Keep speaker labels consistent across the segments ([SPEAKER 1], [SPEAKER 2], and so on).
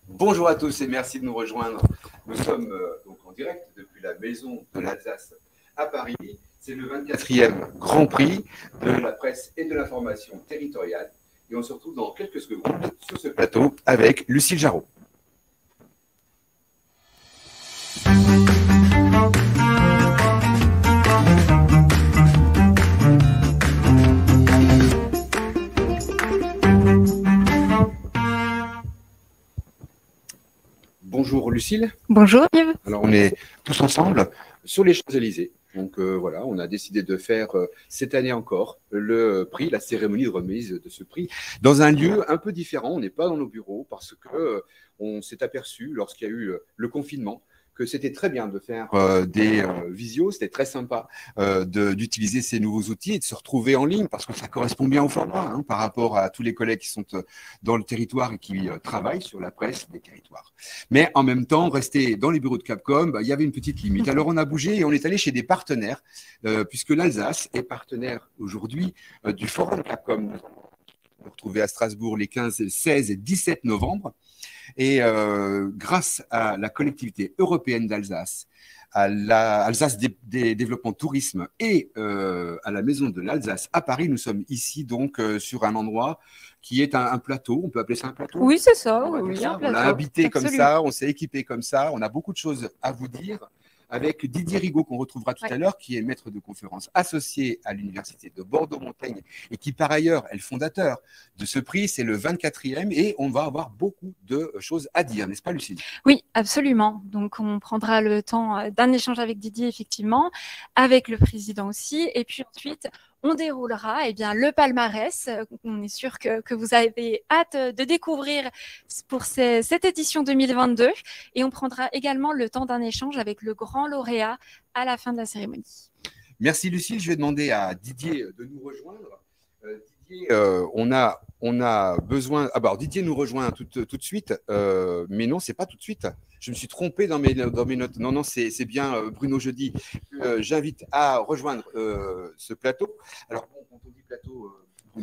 [SPEAKER 1] Bonjour à tous et merci de nous rejoindre. Nous sommes donc en direct depuis la Maison de l'Alsace à Paris. C'est le 24e Grand Prix de la presse et de l'information territoriale. Et on se retrouve dans quelques secondes sur ce plateau avec Lucille Jarreau. Bonjour Lucille.
[SPEAKER 2] Bonjour Yves.
[SPEAKER 1] Alors on est tous ensemble sur les Champs-Élysées. Donc voilà, on a décidé de faire cette année encore le prix, la cérémonie de remise de ce prix, dans un lieu un peu différent. On n'est pas dans nos bureaux parce que on s'est aperçu lorsqu'il y a eu le confinement que c'était très bien de faire des visios, c'était très sympa d'utiliser ces nouveaux outils et de se retrouver en ligne parce que ça correspond bien au format par rapport à tous les collègues qui sont dans le territoire et qui travaillent sur la presse des territoires. Mais en même temps, rester dans les bureaux de Capcom, il y avait une petite limite. Alors on a bougé et on est allé chez des partenaires puisque l'Alsace est partenaire aujourd'hui du Forum Capcom. Vous retrouvez à Strasbourg les 15, 16 et 17 novembre. Et grâce à la collectivité européenne d'Alsace, à l'Alsace des développements tourisme et à la Maison de l'Alsace à Paris, nous sommes ici donc sur un endroit qui est un plateau. On peut appeler ça un plateau?
[SPEAKER 2] Oui, c'est ça.
[SPEAKER 1] Oui, on l'a habité comme ça, on s'est équipé comme ça, on a beaucoup de choses à vous dire avec Didier Rigaud qu'on retrouvera tout à l'heure, qui est maître de conférence associé à l'Université de Bordeaux-Montaigne et qui par ailleurs est le fondateur de ce prix. C'est le 24e et on va avoir beaucoup de choses à dire, n'est-ce pas Lucille?
[SPEAKER 2] Oui, absolument. Donc on prendra le temps d'un échange avec Didier, effectivement, avec le président aussi. Et puis ensuite, on déroulera le palmarès. On est sûr que vous avez hâte de découvrir pour cette édition 2022. Et on prendra également le temps d'un échange avec le grand lauréat à la fin de la cérémonie.
[SPEAKER 1] Merci Lucille. Je vais demander à Didier de nous rejoindre. Didier, on a besoin. Ah bah alors Didier nous rejoint tout de suite, mais non, c'est pas tout de suite. Je me suis trompé dans mes notes. Non, c'est bien Bruno Jeudi. J'invite à rejoindre ce plateau. Alors, bon, quand on dit plateau,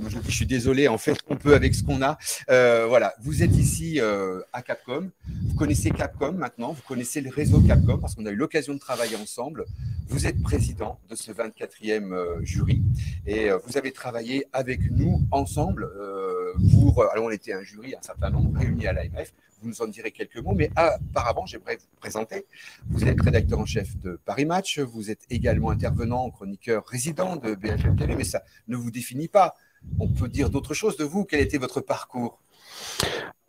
[SPEAKER 1] je suis désolé, en fait, on peut avec ce qu'on a. Voilà, vous êtes ici à Capcom. Vous connaissez Capcom maintenant, vous connaissez le réseau Capcom parce qu'on a eu l'occasion de travailler ensemble. Vous êtes président de ce 24e jury et vous avez travaillé avec nous ensemble alors on était un jury, un certain nombre réunis à l'AMF. Vous nous en direz quelques mots, mais auparavant, j'aimerais vous présenter. Vous êtes rédacteur en chef de Paris Match, vous êtes également intervenant, chroniqueur résident de BFM TV, mais ça ne vous définit pas. On peut dire d'autres choses de vous. Quel était votre parcours?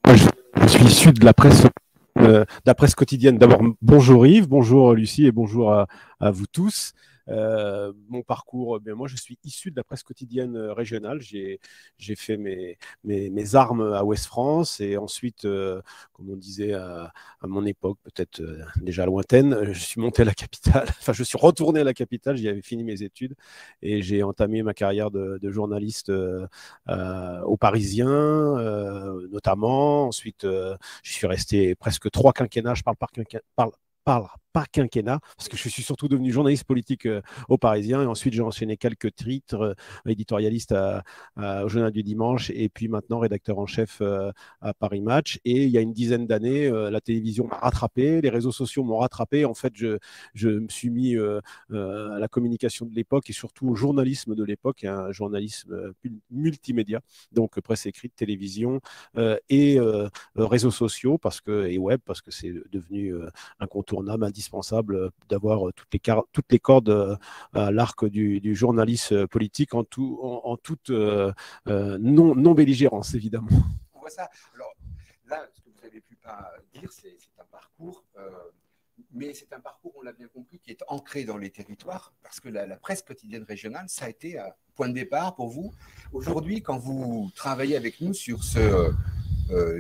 [SPEAKER 3] Je suis issu de la presse quotidienne. D'abord, bonjour Yves, bonjour Lucie et bonjour à vous tous. Mon parcours, moi je suis issu de la presse quotidienne régionale. J'ai fait mes armes à Ouest-France et ensuite, comme on disait à mon époque, peut-être déjà lointaine, je suis monté à la capitale, enfin je suis retourné à la capitale, j'y avais fini mes études et j'ai entamé ma carrière de journaliste au Parisien notamment. Ensuite, je suis resté presque 3 quinquennats, je parle par quinquennat, parce que je suis surtout devenu journaliste politique au Parisien, et ensuite j'ai enchaîné quelques titres, éditorialiste au Journal du Dimanche, et puis maintenant rédacteur en chef à Paris Match. Et il y a une dizaine d'années, la télévision m'a rattrapé, les réseaux sociaux m'ont rattrapé. En fait, je me suis mis à la communication de l'époque et surtout au journalisme de l'époque, un journalisme multimédia, donc presse écrite, télévision et réseaux sociaux et web, parce que c'est devenu incontournable, indispensable d'avoir toutes les cordes à l'arc du journalisme politique en toute non-belligérance, évidemment.
[SPEAKER 1] On voit ça. Alors là, ce que vous avez pu dire, c'est un parcours, mais c'est un parcours, on l'a bien compris, qui est ancré dans les territoires, parce que la presse quotidienne régionale, ça a été un point de départ pour vous. Aujourd'hui, quand vous travaillez avec nous sur ce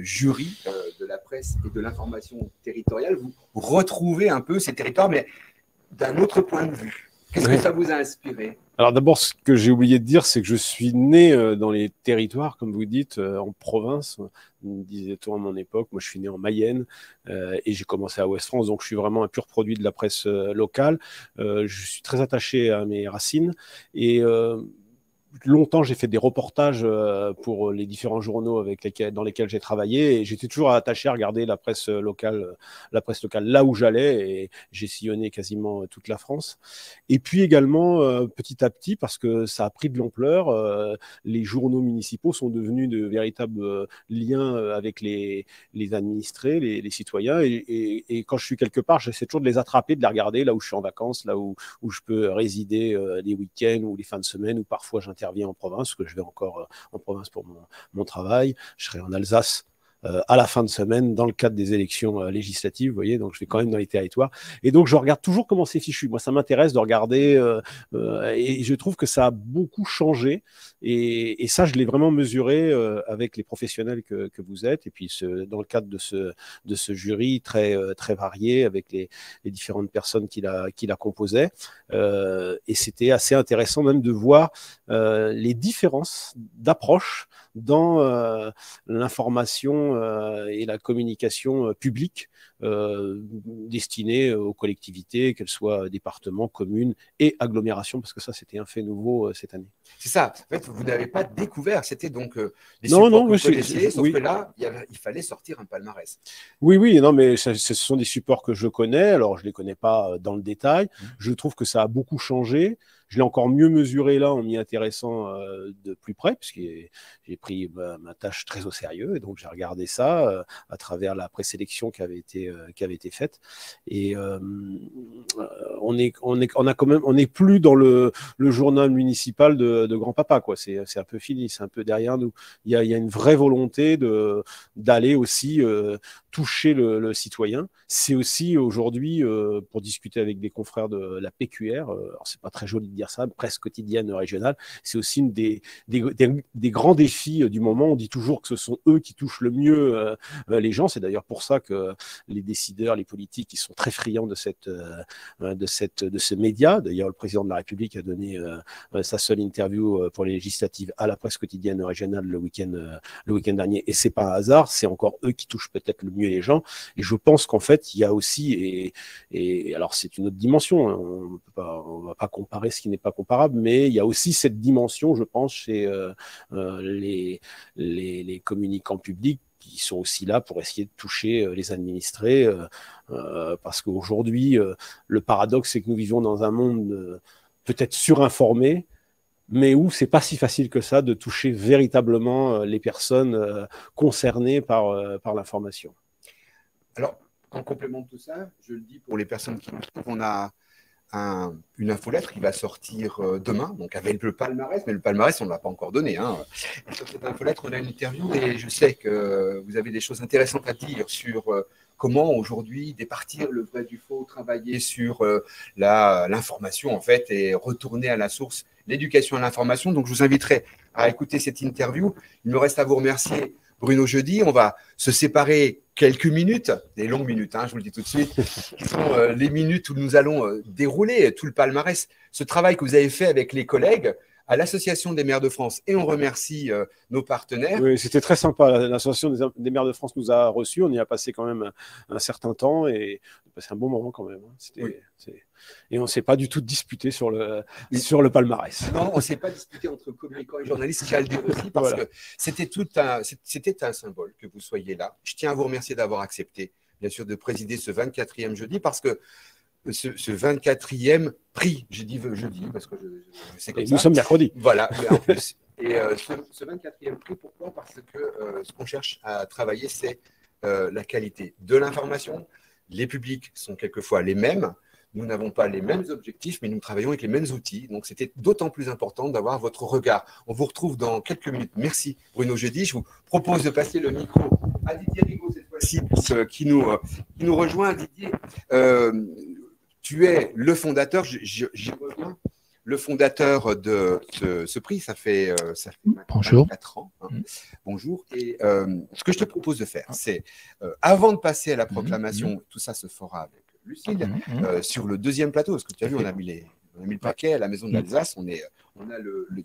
[SPEAKER 1] jury de la presse et de l'information territoriale, vous retrouvez un peu ces territoires, mais d'un autre point de vue. Qu'est-ce que ça vous a inspiré?
[SPEAKER 3] Alors d'abord, ce que j'ai oublié de dire, c'est que je suis né dans les territoires, comme vous dites, en province, disait-on à mon époque. Moi, je suis né en Mayenne et j'ai commencé à Ouest-France, donc je suis vraiment un pur produit de la presse locale. Je suis très attaché à mes racines et longtemps, j'ai fait des reportages pour les différents journaux dans lesquels j'ai travaillé, et j'étais toujours attaché à regarder la presse locale là où j'allais, et j'ai sillonné quasiment toute la France. Et puis également, petit à petit, parce que ça a pris de l'ampleur, les journaux municipaux sont devenus de véritables liens avec les administrés, les citoyens, et quand je suis quelque part, j'essaie toujours de les attraper, de les regarder là où je suis en vacances, là où je peux résider les week-ends ou les fins de semaine, ou parfois j'interviens en province, parce que je vais encore en province pour mon travail. Je serai en Alsace à la fin de semaine dans le cadre des élections législatives, vous voyez, donc je vais quand même dans les territoires. Et donc je regarde toujours comment c'est fichu. Moi, ça m'intéresse de regarder et je trouve que ça a beaucoup changé. Et ça, je l'ai vraiment mesuré avec les professionnels que vous êtes, et puis dans le cadre de ce jury très varié avec les différentes personnes qui la composaient. Et c'était assez intéressant même de voir les différences d'approche dans l'information et la communication publique destinée aux collectivités, qu'elles soient départements, communes et agglomérations, parce que ça, c'était un fait nouveau cette année.
[SPEAKER 1] C'est ça. En fait, vous n'avez pas découvert, c'était donc des
[SPEAKER 3] non,
[SPEAKER 1] supports
[SPEAKER 3] non,
[SPEAKER 1] que vous connaissiez, sauf
[SPEAKER 3] oui.
[SPEAKER 1] que là, il fallait sortir un palmarès.
[SPEAKER 3] Oui, non, mais ce sont des supports que je connais. Alors, je ne les connais pas dans le détail. Je trouve que ça a beaucoup changé. Je l'ai encore mieux mesuré là en m'y intéressant de plus près, puisque j'ai pris ma tâche très au sérieux, et donc j'ai regardé ça à travers la présélection qui avait été faite. Et on n'est plus dans le journal municipal de grand-papa, quoi. C'est un peu fini, c'est un peu derrière nous. Il y a une vraie volonté d'aller aussi toucher le citoyen. C'est aussi aujourd'hui, pour discuter avec des confrères de la PQR, alors c'est pas très joli de dire ça, presse quotidienne régionale, c'est aussi une des grands défis du moment. On dit toujours que ce sont eux qui touchent le mieux les gens. C'est d'ailleurs pour ça que les décideurs, les politiques, ils sont très friands de ce média. D'ailleurs, le président de la République a donné sa seule interview pour les législatives à la presse quotidienne régionale le week-end dernier, et c'est pas un hasard. C'est encore eux qui touchent peut-être le mieux les gens. Et je pense qu'en fait, il y a aussi, et alors c'est une autre dimension, on va pas comparer ce qui n'est pas comparable, mais il y a aussi cette dimension, je pense, chez les communicants publics, qui sont aussi là pour essayer de toucher les administrés, parce qu'aujourd'hui, le paradoxe, c'est que nous vivons dans un monde peut-être surinformé, mais où c'est pas si facile que ça de toucher véritablement les personnes concernées par l'information.
[SPEAKER 1] Alors, en complément de tout ça, je le dis pour les personnes qui nous suivent, on a une infolettre qui va sortir demain, donc avec le palmarès, mais le palmarès, on ne l'a pas encore donné. Et sur cette infolettre, on a une interview, et je sais que vous avez des choses intéressantes à dire sur comment aujourd'hui départir le vrai du faux, travailler sur l'information en fait, et retourner à la source, l'éducation à l'information. Donc je vous inviterai à écouter cette interview. Il me reste à vous remercier, Bruno Jeudi. On va se séparer quelques minutes, des longues minutes, je vous le dis tout de suite, qui sont les minutes où nous allons dérouler tout le palmarès, ce travail que vous avez fait avec les collègues à l'Association des maires de France, et on remercie nos partenaires.
[SPEAKER 3] Oui, c'était très sympa. L'Association des maires de France nous a reçus, on y a passé quand même un certain temps, et on a passé un bon moment quand même.
[SPEAKER 1] Oui.
[SPEAKER 3] Et on ne s'est pas du tout disputé sur le palmarès.
[SPEAKER 1] Non, on ne s'est pas disputé entre communicants et journalistes, je tiens à le dire aussi, parce que c'était un symbole que vous soyez là. Je tiens à vous remercier d'avoir accepté, bien sûr, de présider ce 24e jeudi, parce que ce 24e prix, j'ai dit jeudi, parce que je sais comme ça.
[SPEAKER 3] Nous sommes mercredi.
[SPEAKER 1] Voilà, en plus. Et ce 24e prix, pourquoi? Parce que ce qu'on cherche à travailler, c'est la qualité de l'information. Les publics sont quelquefois les mêmes. Nous n'avons pas les mêmes objectifs, mais nous travaillons avec les mêmes outils. Donc, c'était d'autant plus important d'avoir votre regard. On vous retrouve dans quelques minutes. Merci, Bruno Jeudi. Je vous propose de passer le micro à Didier Rigaud cette fois-ci, qui nous rejoint. Didier, tu es le fondateur, j'y reviens, le fondateur de ce prix. Ça fait
[SPEAKER 4] Bonjour.
[SPEAKER 1] 4 ans. Bonjour. Et ce que je te propose de faire, c'est, avant de passer à la proclamation, tout ça se fera avec Lucille, sur le deuxième plateau, parce que tu as vu, on a mis le paquet à la maison de l'Alsace, il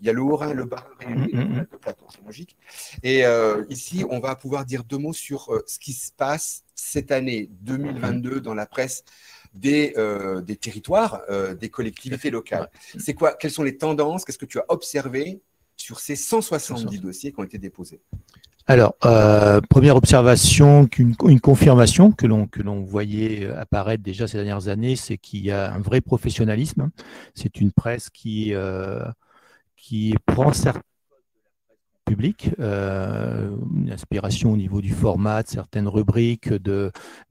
[SPEAKER 1] y a le Haut-Rhin, le Bas-Rhin réunis, on a 2 plateaux, c'est logique. Et ici, on va pouvoir dire 2 mots sur ce qui se passe cette année 2022 dans la presse des territoires, des collectivités locales. C'est quoi? Quelles sont les tendances? Qu'est-ce que tu as observé? sur ces 170 dossiers qui ont été déposés?
[SPEAKER 4] Alors, première observation, une confirmation que l'on voyait apparaître déjà ces dernières années, c'est qu'il y a un vrai professionnalisme. C'est une presse qui prend certains publics, une inspiration au niveau du format, de certaines rubriques,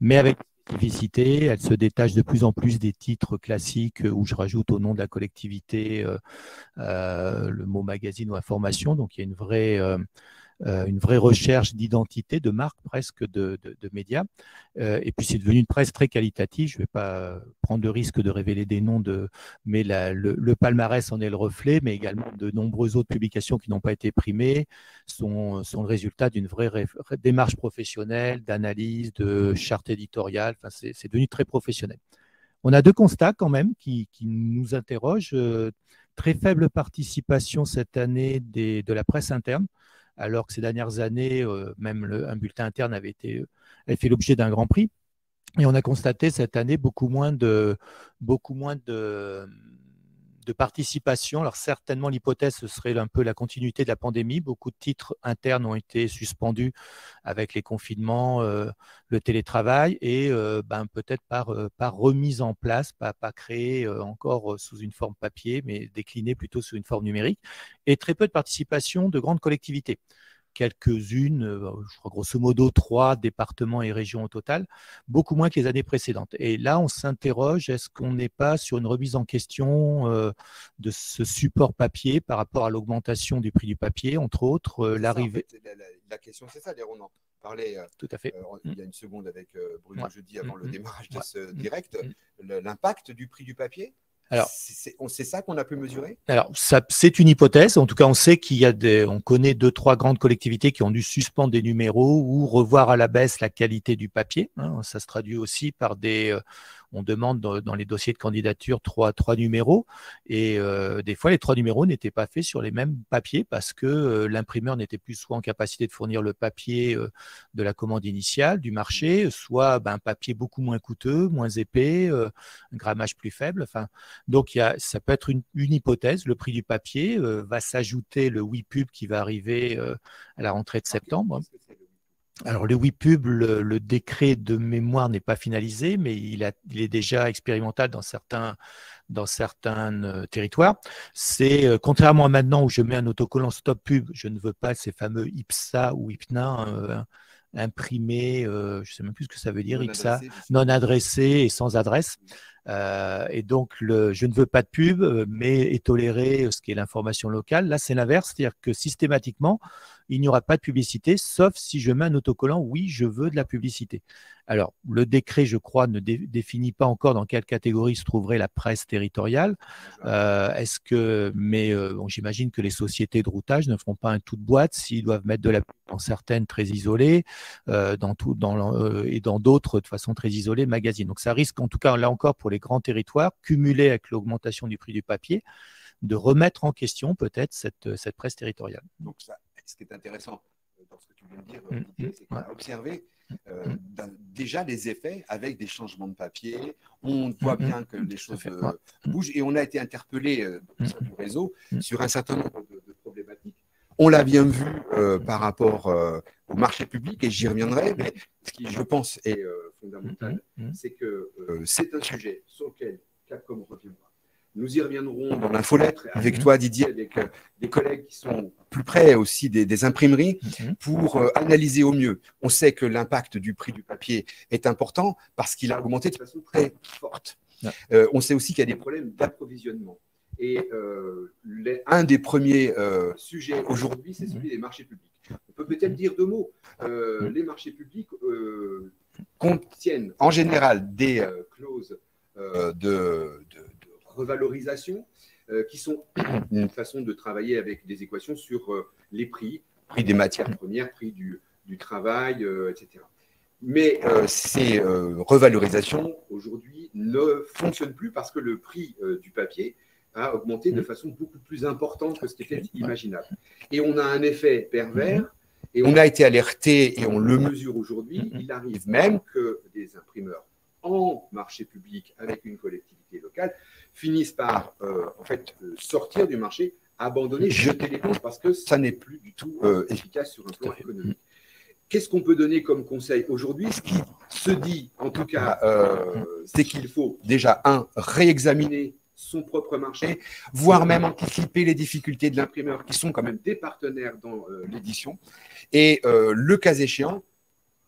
[SPEAKER 4] mais avec spécificité, elle se détache de plus en plus des titres classiques où je rajoute au nom de la collectivité le mot magazine ou information. Donc il y a une vraie recherche d'identité, de marque presque de médias. Et puis c'est devenu une presse très qualitative. Je ne vais pas prendre le risque de révéler des noms, mais le palmarès en est le reflet, mais également de nombreuses autres publications qui n'ont pas été primées sont le résultat d'une vraie démarche professionnelle, d'analyse, de charte éditoriale. Enfin, c'est devenu très professionnel. On a deux constats quand même qui nous interrogent. Très faible participation cette année de la presse interne, alors que ces dernières années, même un bulletin interne avait fait l'objet d'un grand prix. Et on a constaté cette année beaucoup moins de participation. Alors certainement, l'hypothèse, ce serait un peu la continuité de la pandémie. Beaucoup de titres internes ont été suspendus avec les confinements, le télétravail, et peut-être par remise en place, pas créé encore sous une forme papier, mais décliné plutôt sous une forme numérique, et très peu de participation de grandes collectivités. Quelques-unes, je crois grosso modo 3 départements et régions au total, beaucoup moins que les années précédentes. Et là, on s'interroge, est-ce qu'on n'est pas sur une remise en question de ce support papier par rapport à l'augmentation du prix du papier, entre autres, l'arrivée…
[SPEAKER 1] En fait, la question, c'est ça, d'ailleurs, on en parlait
[SPEAKER 4] Tout à fait.
[SPEAKER 1] Il y a une seconde avec Bruno jeudi avant le démarrage de ce direct,
[SPEAKER 4] Mm.
[SPEAKER 1] l'impact du prix du papier.
[SPEAKER 4] Alors,
[SPEAKER 1] c'est ça qu'on a pu mesurer?
[SPEAKER 4] Alors, c'est une hypothèse. En tout cas, on sait on connaît 2-3 grandes collectivités qui ont dû suspendre des numéros ou revoir à la baisse la qualité du papier. Ça se traduit aussi par on demande dans les dossiers de candidature trois numéros, et des fois les 3 numéros n'étaient pas faits sur les mêmes papiers parce que l'imprimeur n'était plus soit en capacité de fournir le papier de la commande initiale du marché, soit un papier beaucoup moins coûteux, moins épais, un grammage plus faible. Enfin, donc ça peut être une hypothèse. Le prix du papier va s'ajouter le WePub qui va arriver à la rentrée de septembre. Alors, le WePub, le décret de mémoire n'est pas finalisé, mais il est déjà expérimental dans certains territoires. C'est contrairement à maintenant où je mets un autocollant Stop Pub, je ne veux pas ces fameux IPSA ou IPNA imprimés, je ne sais même plus ce que ça veut dire, IPSA, non adressé et sans adresse. Et donc, je ne veux pas de pub, mais est toléré ce qui est l'information locale. Là, c'est l'inverse, c'est-à-dire que systématiquement, il n'y aura pas de publicité, sauf si je mets un autocollant, oui, je veux de la publicité. Alors, le décret, je crois, ne définit pas encore dans quelle catégorie se trouverait la presse territoriale. J'imagine que les sociétés de routage ne feront pas un tout de boîte s'ils doivent mettre de la pub dans certaines très isolées, et dans d'autres de façon très isolée, magazines. Donc, ça risque, en tout cas, là encore, pour les grands territoires, cumulé avec l'augmentation du prix du papier, de remettre en question peut-être cette presse territoriale.
[SPEAKER 1] Donc, ce qui est intéressant dans ce que tu viens de dire, Didier, c'est qu'on a observé déjà les effets avec des changements de papier. On voit bien que les choses bougent, et on a été interpellé sur le réseau sur un certain nombre de problématiques. On l'a bien vu par rapport au marché public, et j'y reviendrai, mais ce qui, je pense, est fondamental, c'est que c'est un sujet sur lequel Capcom reviendra. Nous y reviendrons dans l'infolettre avec toi, Didier, avec des collègues qui sont plus près aussi des imprimeries pour analyser au mieux. On sait que l'impact du prix du papier est important parce qu'il a augmenté de façon très forte. On sait aussi qu'il y a des problèmes d'approvisionnement. Et un des premiers sujets aujourd'hui, c'est celui des marchés publics. On peut peut-être dire 2 mots. Les marchés publics contiennent en général des clauses de revalorisation qui sont une façon de travailler avec des équations sur les prix des matières premières, prix du travail, etc. Mais ces revalorisations aujourd'hui ne fonctionnent plus parce que le prix du papier a augmenté de façon beaucoup plus importante que ce qui était imaginable. Et on a un effet pervers, et on a été alerté, et on le mesure aujourd'hui. Il arrive même que des imprimeurs en marché public avec une collectivité locale finissent par sortir du marché abandonner, jeter l'éponge parce que ça n'est plus du tout efficace sur un plan économique. Qu'est-ce qu'on peut donner comme conseil aujourd'hui? Ce qui se dit, en tout cas, c'est qu'il faut déjà, réexaminer son propre marché, voire même anticiper les difficultés de l'imprimeur, qui sont quand même des partenaires dans l'édition, et le cas échéant,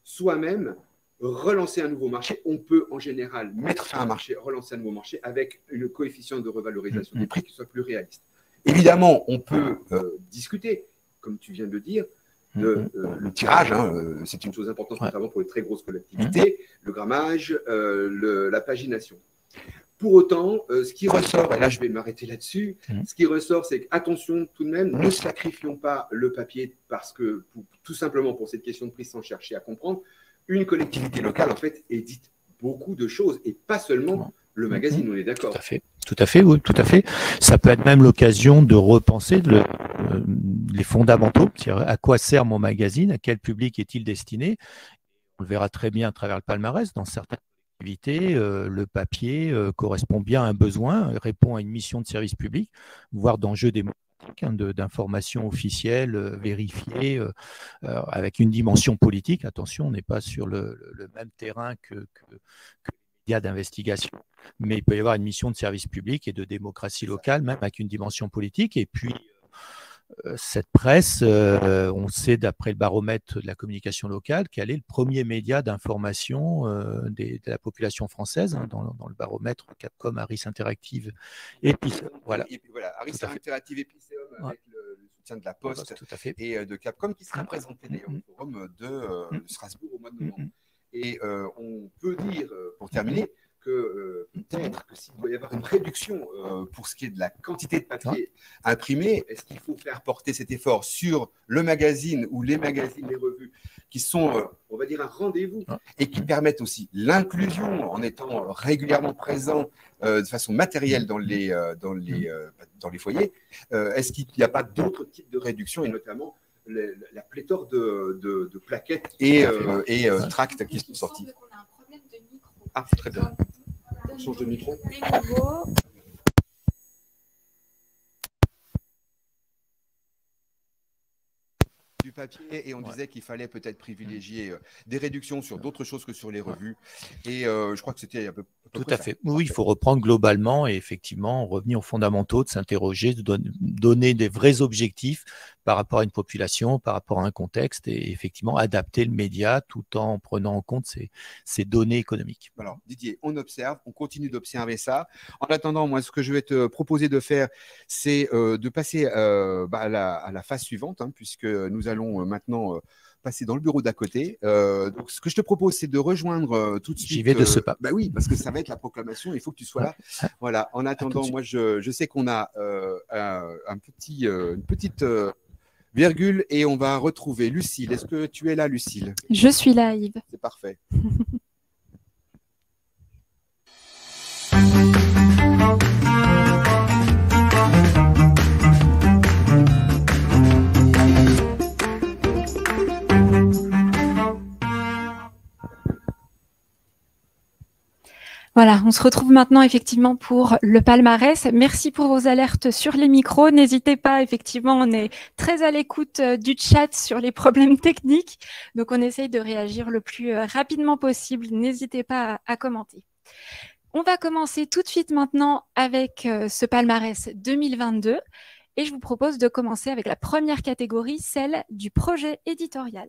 [SPEAKER 1] soi-même, relancer un nouveau marché. On peut en général mettre fin à un marché, relancer un nouveau marché avec une coefficient de revalorisation des prix qui soit plus réaliste. Évidemment, on peut discuter, comme tu viens de le dire, le tirage, c'est une chose importante, notamment pour les très grosses collectivités, le grammage, la pagination. Pour autant, ce qui ressort, et là je vais m'arrêter là-dessus, ce qui ressort, c'est qu'attention tout de même, ne sacrifions pas le papier parce que, tout simplement pour cette question de prix sans chercher à comprendre, une collectivité locale, en fait, édite beaucoup de choses et pas seulement le magazine, on est d'accord.
[SPEAKER 4] Tout à fait, oui, tout à fait. Ça peut être même l'occasion de repenser les fondamentaux, c'est-à-dire à quoi sert mon magazine, à quel public est-il destiné. On le verra très bien à travers le palmarès. Dans certaines collectivités, le papier correspond bien à un besoin, répond à une mission de service public, voire d'enjeux démocratiques, d'informations officielles, vérifiées, avec une dimension politique. Attention, on n'est pas sur le même terrain que les médias d'investigation, mais il peut y avoir une mission de service public et de démocratie locale, même avec une dimension politique. Et puis, cette presse, on sait d'après le baromètre de la communication locale qu'elle est le premier média d'information de la population française, dans le baromètre Capcom, Harris Interactive et Epicéum.
[SPEAKER 1] Voilà. Et puis voilà, Harris Interactive et Epicéum avec le soutien de la Poste et de Capcom qui sera présenté d'ailleurs au forum de Strasbourg au mois de novembre. Et on peut dire, pour terminer, que peut-être que s'il doit y avoir une réduction pour ce qui est de la quantité de papier imprimé, est-ce qu'il faut faire porter cet effort sur le magazine ou les magazines, les revues, qui sont, on va dire, un rendez-vous et qui permettent aussi l'inclusion en étant régulièrement présent de façon matérielle dans les foyers. Est-ce qu'il n'y a pas d'autres types de réduction et notamment la pléthore de plaquettes et tracts qui sont sortis? Ah, très bien. On change de micro. Du papier et on disait qu'il fallait peut-être privilégier des réductions sur d'autres choses que sur les revues. Et je crois que c'était un peu.
[SPEAKER 4] Tout à fait. Oui, il faut reprendre globalement et effectivement revenir aux fondamentaux, de s'interroger, de donner des vrais objectifs par rapport à une population, par rapport à un contexte et effectivement adapter le média tout en prenant en compte ces données économiques.
[SPEAKER 1] Alors Didier, on observe, on continue d'observer ça. En attendant, moi, ce que je vais te proposer de faire, c'est de passer à la phase suivante, puisque nous allons maintenant passer dans le bureau d'à côté. Donc, ce que je te propose, c'est de rejoindre tout de suite.
[SPEAKER 4] J'y vais de ce pas.
[SPEAKER 1] Bah oui, parce que ça va être la proclamation. Il faut que tu sois là. Voilà. En attendant, moi, je sais qu'on a une petite virgule et on va retrouver Lucille. Est-ce que tu es là, Lucille?
[SPEAKER 2] Je suis là, Yves.
[SPEAKER 1] C'est parfait.
[SPEAKER 2] Voilà, on se retrouve maintenant effectivement pour le palmarès. Merci pour vos alertes sur les micros. N'hésitez pas, effectivement, on est très à l'écoute du chat sur les problèmes techniques. Donc, on essaye de réagir le plus rapidement possible. N'hésitez pas à commenter. On va commencer tout de suite maintenant avec ce palmarès 2022. Et je vous propose de commencer avec la première catégorie, celle du projet éditorial.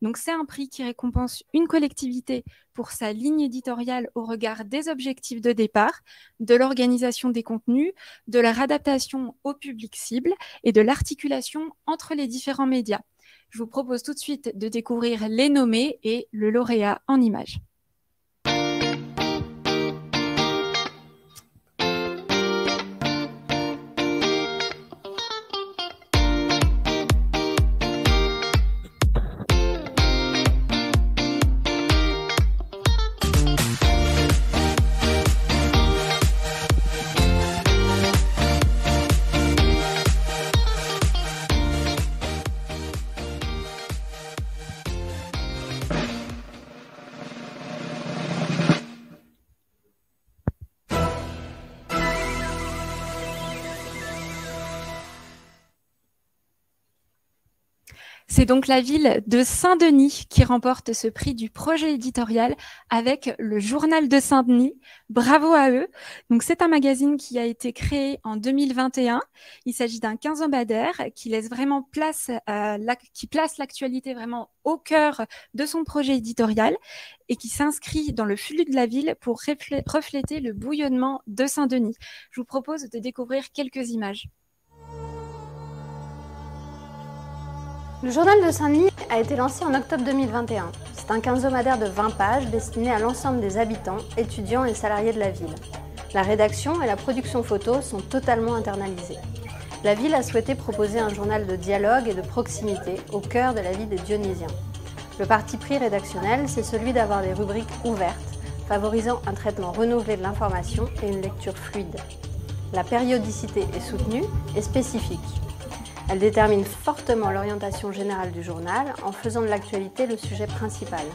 [SPEAKER 2] Donc, c'est un prix qui récompense une collectivité pour sa ligne éditoriale au regard des objectifs de départ, de l'organisation des contenus, de leur adaptation au public cible et de l'articulation entre les différents médias. Je vous propose tout de suite de découvrir les nommés et le lauréat en images. C'est donc la ville de Saint-Denis qui remporte ce prix du projet éditorial avec le Journal de Saint-Denis. Bravo à eux. Donc, c'est un magazine qui a été créé en 2021. Il s'agit d'un quinzomadaire qui laisse vraiment place qui place l'actualité vraiment au cœur de son projet éditorial et qui s'inscrit dans le flux de la ville pour refléter le bouillonnement de Saint-Denis. Je vous propose de découvrir quelques images.
[SPEAKER 5] Le journal de Saint-Denis a été lancé en octobre 2021. C'est un quinzomadaire de 20 pages destiné à l'ensemble des habitants, étudiants et salariés de la ville. La rédaction et la production photo sont totalement internalisées. La ville a souhaité proposer un journal de dialogue et de proximité au cœur de la vie des Dionysiens. Le parti pris rédactionnel, c'est celui d'avoir des rubriques ouvertes, favorisant un traitement renouvelé de l'information et une lecture fluide. La périodicité est soutenue et spécifique. Elle détermine fortement l'orientation générale du journal en faisant de l'actualité le sujet principal.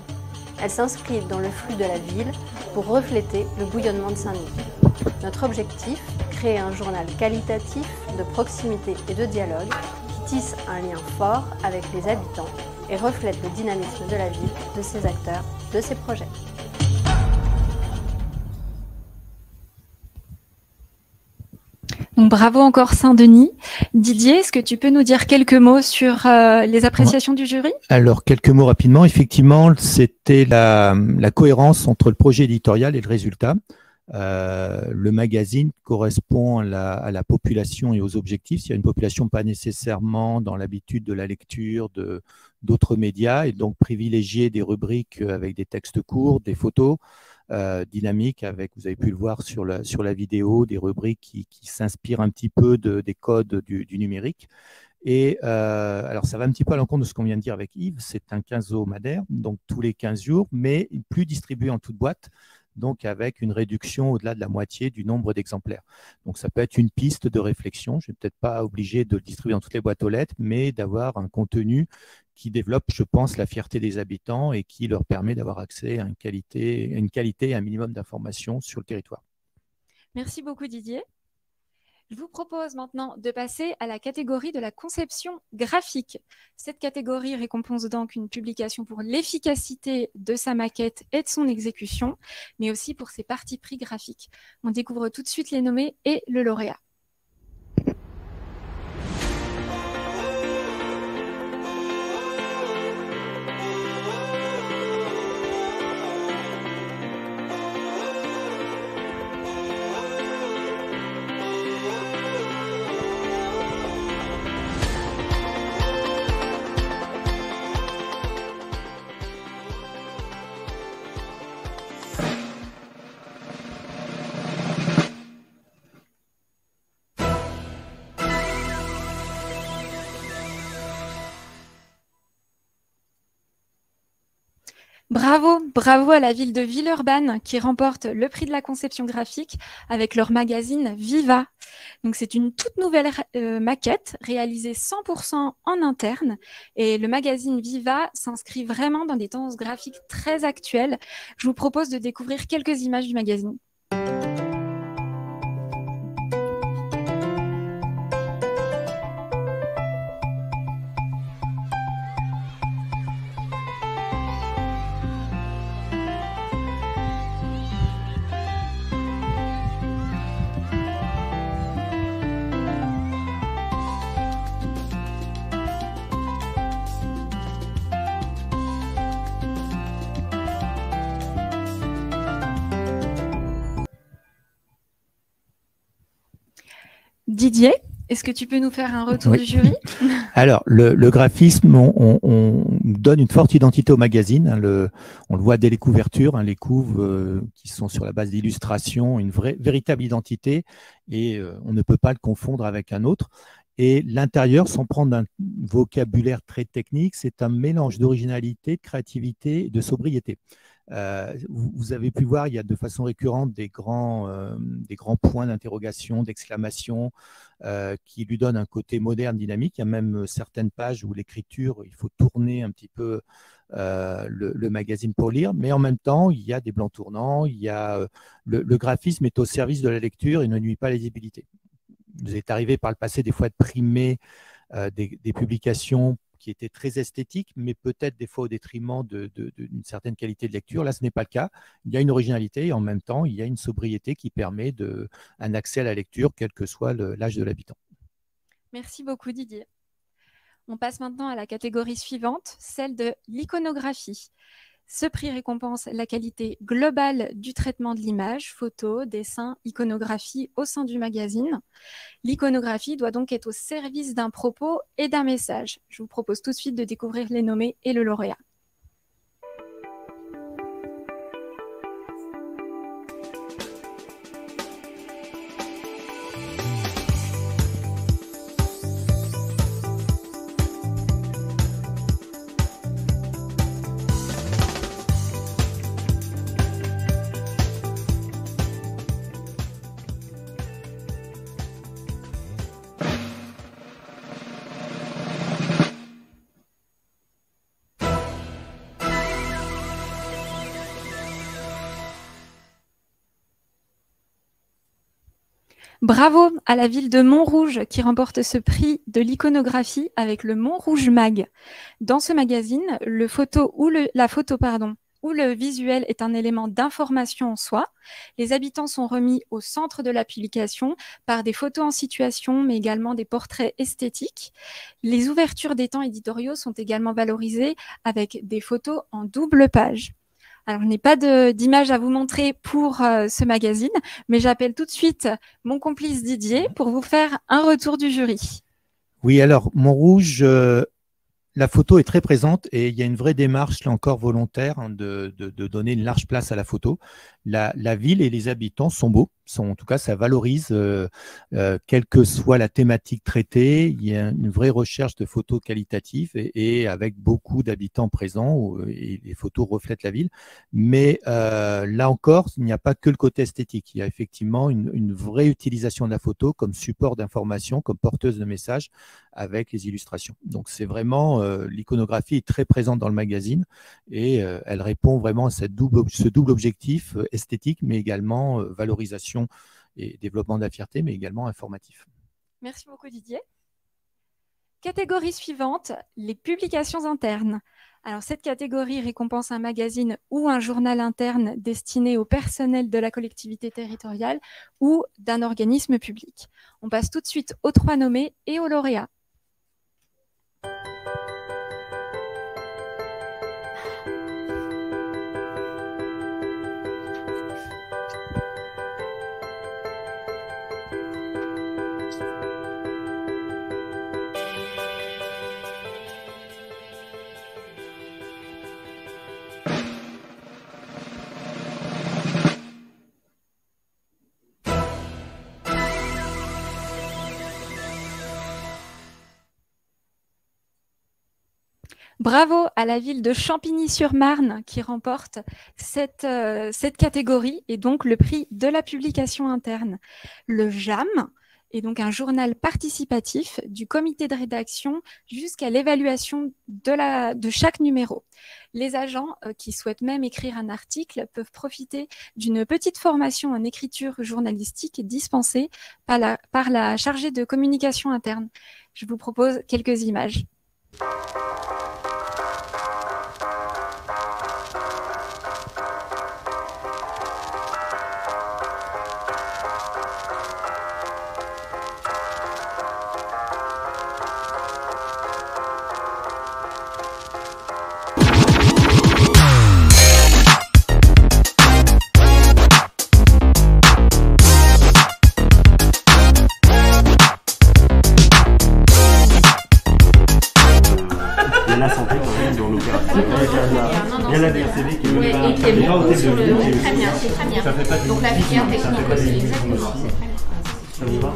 [SPEAKER 5] Elle s'inscrit dans le flux de la ville pour refléter le bouillonnement de Saint-Denis. Notre objectif, créer un journal qualitatif, de proximité et de dialogue qui tisse un lien fort avec les habitants et reflète le dynamisme de la ville, de ses acteurs, de ses projets.
[SPEAKER 2] Donc, bravo encore Saint-Denis. Didier, est-ce que tu peux nous dire quelques mots sur les appréciations du jury?
[SPEAKER 4] Alors, quelques mots rapidement. Effectivement, c'était la cohérence entre le projet éditorial et le résultat. Le magazine correspond à la population et aux objectifs. S'il y a une population pas nécessairement dans l'habitude de la lecture d'autres médias, et donc privilégier des rubriques avec des textes courts, des photos, dynamique avec, vous avez pu le voir sur la vidéo, des rubriques qui s'inspirent un petit peu des codes du numérique. Et alors, ça va un petit peu à l'encontre de ce qu'on vient de dire avec Yves. C'est un quinzomadaire, donc tous les 15 jours, mais plus distribué en toute boîte, donc avec une réduction au-delà de la moitié du nombre d'exemplaires. Donc, ça peut être une piste de réflexion. Je ne vais peut-être pas obligé de le distribuer dans toutes les boîtes aux lettres, mais d'avoir un contenu qui développe, je pense, la fierté des habitants et qui leur permet d'avoir accès à une qualité et un minimum d'informations sur le territoire.
[SPEAKER 2] Merci beaucoup Didier. Je vous propose maintenant de passer à la catégorie de la conception graphique. Cette catégorie récompense donc une publication pour l'efficacité de sa maquette et de son exécution, mais aussi pour ses parties pris graphiques. On découvre tout de suite les nommés et le lauréat. Bravo, bravo à la ville de Villeurbanne qui remporte le prix de la conception graphique avec leur magazine Viva. Donc c'est une toute nouvelle maquette réalisée 100% en interne et le magazine Viva s'inscrit vraiment dans des tendances graphiques très actuelles. Je vous propose de découvrir quelques images du magazine. Didier, est-ce que tu peux nous faire un retour du jury?
[SPEAKER 4] Alors, le graphisme, on donne une forte identité au magazine. On le voit dès les couvertures, les couves qui sont sur la base d'illustrations, une véritable identité, et on ne peut pas le confondre avec un autre. Et l'intérieur, sans prendre un vocabulaire très technique, c'est un mélange d'originalité, de créativité et de sobriété. Vous avez pu voir, il y a de façon récurrente des grands points d'interrogation, d'exclamation qui lui donnent un côté moderne, dynamique. Il y a même certaines pages où l'écriture, il faut tourner un petit peu le magazine pour lire, mais en même temps, il y a des blancs tournants, il y a, le graphisme est au service de la lecture et ne nuit pas à la lisibilité. Vous êtes arrivé par le passé des fois de primer des publications qui était très esthétique, mais peut-être des fois au détriment d'une certaine qualité de lecture. Là, ce n'est pas le cas. Il y a une originalité et en même temps, il y a une sobriété qui permet un accès à la lecture, quel que soit l'âge de l'habitant.
[SPEAKER 2] Merci beaucoup Didier. On passe maintenant à la catégorie suivante, celle de l'iconographie. Ce prix récompense la qualité globale du traitement de l'image, photo, dessin, iconographie au sein du magazine. L'iconographie doit donc être au service d'un propos et d'un message. Je vous propose tout de suite de découvrir les nommés et le lauréat. Bravo à la ville de Montrouge qui remporte ce prix de l'iconographie avec le Montrouge Mag. Dans ce magazine, la photo ou le visuel est un élément d'information en soi. Les habitants sont remis au centre de la publication par des photos en situation, mais également des portraits esthétiques. Les ouvertures des temps éditoriaux sont également valorisées avec des photos en double page. Alors, je n'ai pas d'image à vous montrer pour ce magazine, mais j'appelle tout de suite mon complice Didier pour vous faire un retour du jury.
[SPEAKER 4] Oui, alors, Montrouge, la photo est très présente et il y a une vraie démarche, là encore, volontaire de donner une large place à la photo. La ville et les habitants sont beaux, en tout cas, ça valorise, quelle que soit la thématique traitée. Il y a une vraie recherche de photos qualitatives et avec beaucoup d'habitants présents et les photos reflètent la ville. Mais là encore, il n'y a pas que le côté esthétique. Il y a effectivement une vraie utilisation de la photo comme support d'information, comme porteuse de messages avec les illustrations. Donc, c'est vraiment, l'iconographie est très présente dans le magazine et elle répond vraiment à ce double objectif esthétique, mais également valorisation et développement de la fierté, mais également informatif.
[SPEAKER 2] Merci beaucoup Didier. Catégorie suivante, les publications internes. Alors cette catégorie récompense un magazine ou un journal interne destiné au personnel de la collectivité territoriale ou d'un organisme public. On passe tout de suite aux 3 nommés et aux lauréats. Bravo à la ville de Champigny-sur-Marne qui remporte cette catégorie et donc le prix de la publication interne. Le JAM est donc un journal participatif du comité de rédaction jusqu'à l'évaluation de chaque numéro. Les agents qui souhaitent même écrire un article peuvent profiter d'une petite formation en écriture journalistique dispensée par la chargée de communication interne. Je vous propose quelques images.
[SPEAKER 6] La santé quand même dans l'opération. Il y a la DRCD qui est bon sur le... Très bien, c'est très bien. Donc la filière technique aussi, exactement. Ça vous va?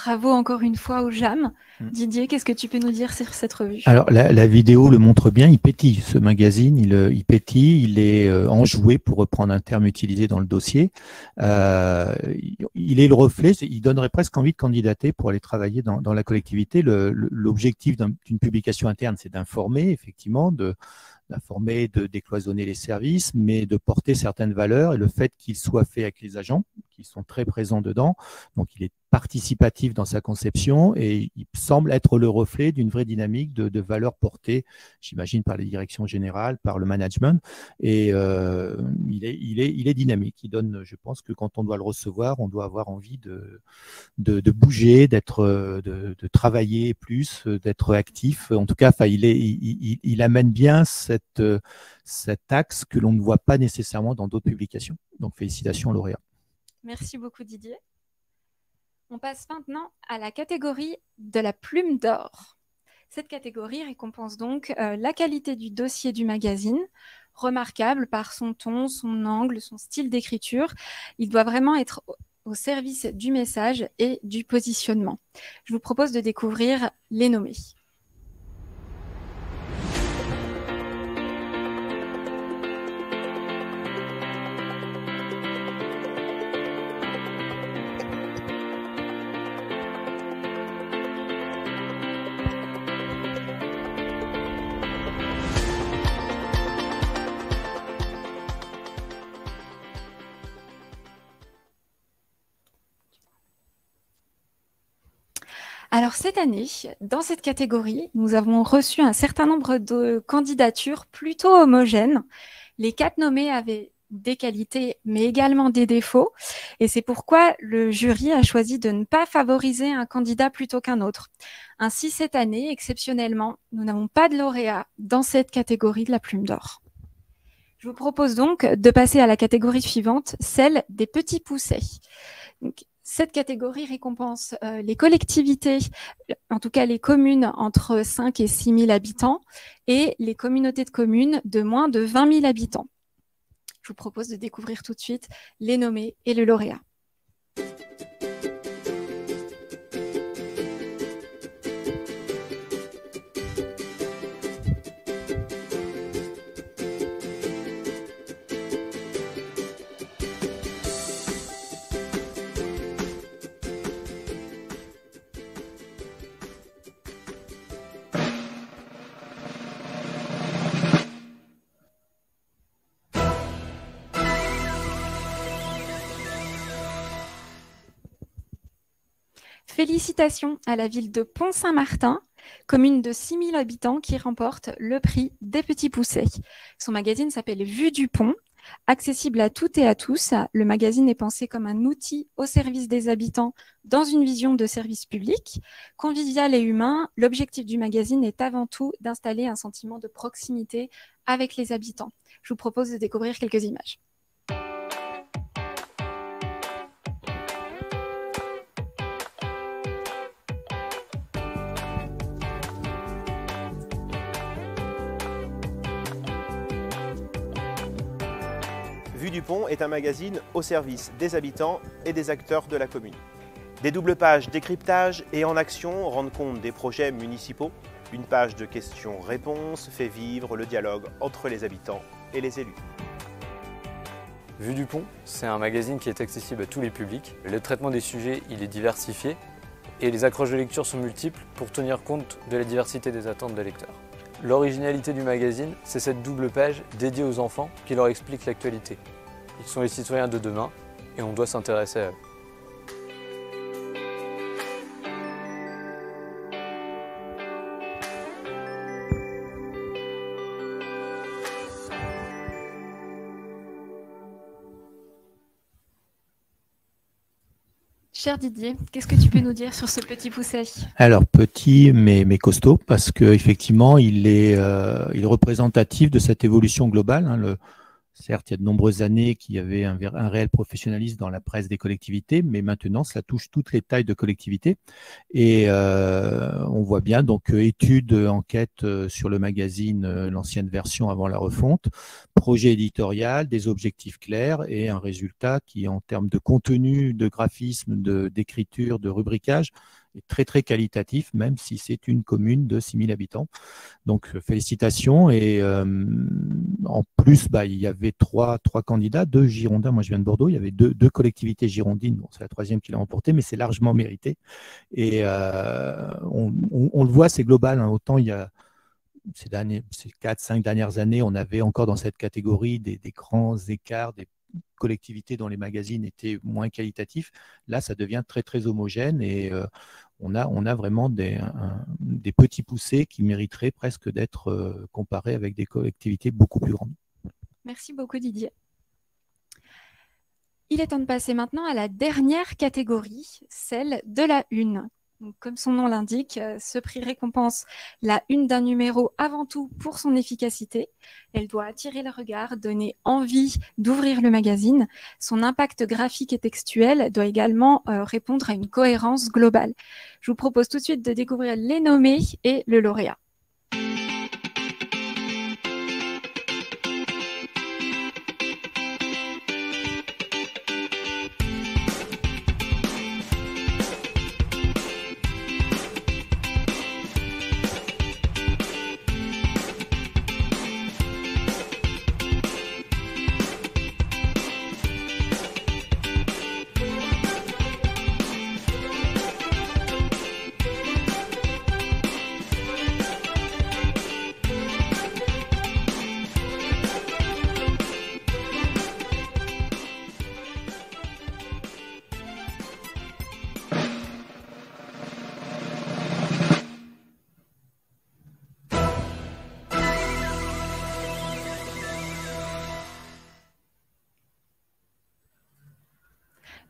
[SPEAKER 2] bravo encore une fois au JAM. Didier, qu'est-ce que tu peux nous dire sur cette revue?
[SPEAKER 4] Alors, la vidéo le montre bien, il pétille. Ce magazine, il pétille, il est enjoué, pour reprendre un terme utilisé dans le dossier. Il est le reflet, il donnerait presque envie de candidater pour aller travailler dans la collectivité. L'objectif d'une publication interne, c'est d'informer, effectivement, d'informer, de décloisonner les services, mais de porter certaines valeurs, et le fait qu'il soit fait avec les agents, qui sont très présents dedans, donc il est participatif dans sa conception et il semble être le reflet d'une vraie dynamique de valeurs portées, j'imagine, par les directions générales, par le management, et il est dynamique. Il donne, je pense que quand on doit le recevoir, on doit avoir envie de bouger, de travailler plus, d'être actif. En tout cas, il amène bien cet axe que l'on ne voit pas nécessairement dans d'autres publications. Donc, félicitations aux lauréats.
[SPEAKER 2] Merci beaucoup, Didier. On passe maintenant à la catégorie de la plume d'or. Cette catégorie récompense donc la qualité du dossier du magazine, remarquable par son ton, son angle, son style d'écriture. Il doit vraiment être au service du message et du positionnement. Je vous propose de découvrir les nommés. Alors cette année, dans cette catégorie, nous avons reçu un certain nombre de candidatures plutôt homogènes. Les 4 nommés avaient des qualités, mais également des défauts. Et c'est pourquoi le jury a choisi de ne pas favoriser un candidat plutôt qu'un autre. Ainsi, cette année, exceptionnellement, nous n'avons pas de lauréat dans cette catégorie de la plume d'or. Je vous propose donc de passer à la catégorie suivante, celle des petits poussets. Donc, cette catégorie récompense les collectivités, en tout cas les communes entre 5 et 6 000 habitants et les communautés de communes de moins de 20 000 habitants. Je vous propose de découvrir tout de suite les nommés et le lauréat. Félicitations à la ville de Pont-Saint-Martin, commune de 6 000 habitants qui remporte le prix des petits poussets. Son magazine s'appelle Vue du Pont. Accessible à toutes et à tous, le magazine est pensé comme un outil au service des habitants dans une vision de service public. Convivial et humain, l'objectif du magazine est avant tout d'installer un sentiment de proximité avec les habitants. Je vous propose de découvrir quelques images.
[SPEAKER 7] Vue du Pont est un magazine au service des habitants et des acteurs de la commune. Des doubles pages décryptage et en action rendent compte des projets municipaux. Une page de questions-réponses fait vivre le dialogue entre les habitants et les élus.
[SPEAKER 8] Vue du Pont, c'est un magazine qui est accessible à tous les publics. Le traitement des sujets, il est diversifié et les accroches de lecture sont multiples pour tenir compte de la diversité des attentes des lecteurs. L'originalité du magazine, c'est cette double page dédiée aux enfants qui leur explique l'actualité. Ils sont les citoyens de demain et on doit s'intéresser à eux.
[SPEAKER 2] Cher Didier, qu'est-ce que tu peux nous dire sur ce petit pousset?
[SPEAKER 4] Alors, petit mais costaud, parce qu'effectivement, il est représentatif de cette évolution globale. Hein. Certes, il y a de nombreuses années qu'il y avait un réel professionnalisme dans la presse des collectivités, mais maintenant, cela touche toutes les tailles de collectivités. Et on voit bien, donc, études, enquêtes sur le magazine, l'ancienne version avant la refonte, projet éditorial, des objectifs clairs et un résultat qui, en termes de contenu, de graphisme, d'écriture, de rubricage, est très très qualitatif, même si c'est une commune de 6 000 habitants. Donc félicitations. Et en plus, il y avait trois candidats, 2 Girondins. Moi je viens de Bordeaux, il y avait deux collectivités girondines. Bon, c'est la 3e qui l'a remporté, mais c'est largement mérité. Et on le voit, c'est global, hein. Autant il y a ces 4-5 dernières années, on avait encore dans cette catégorie des grands écarts, des collectivités dont les magazines étaient moins qualitatifs. Là, ça devient très, très homogène et on a vraiment des petits poussés qui mériteraient presque d'être comparés avec des collectivités beaucoup plus grandes.
[SPEAKER 2] Merci beaucoup, Didier. Il est temps de passer maintenant à la dernière catégorie, celle de la une. Donc, comme son nom l'indique, ce prix récompense la une d'un numéro avant tout pour son efficacité. Elle doit attirer le regard, donner envie d'ouvrir le magazine. Son impact graphique et textuel doit également répondre à une cohérence globale. Je vous propose tout de suite de découvrir les nommés et le lauréat.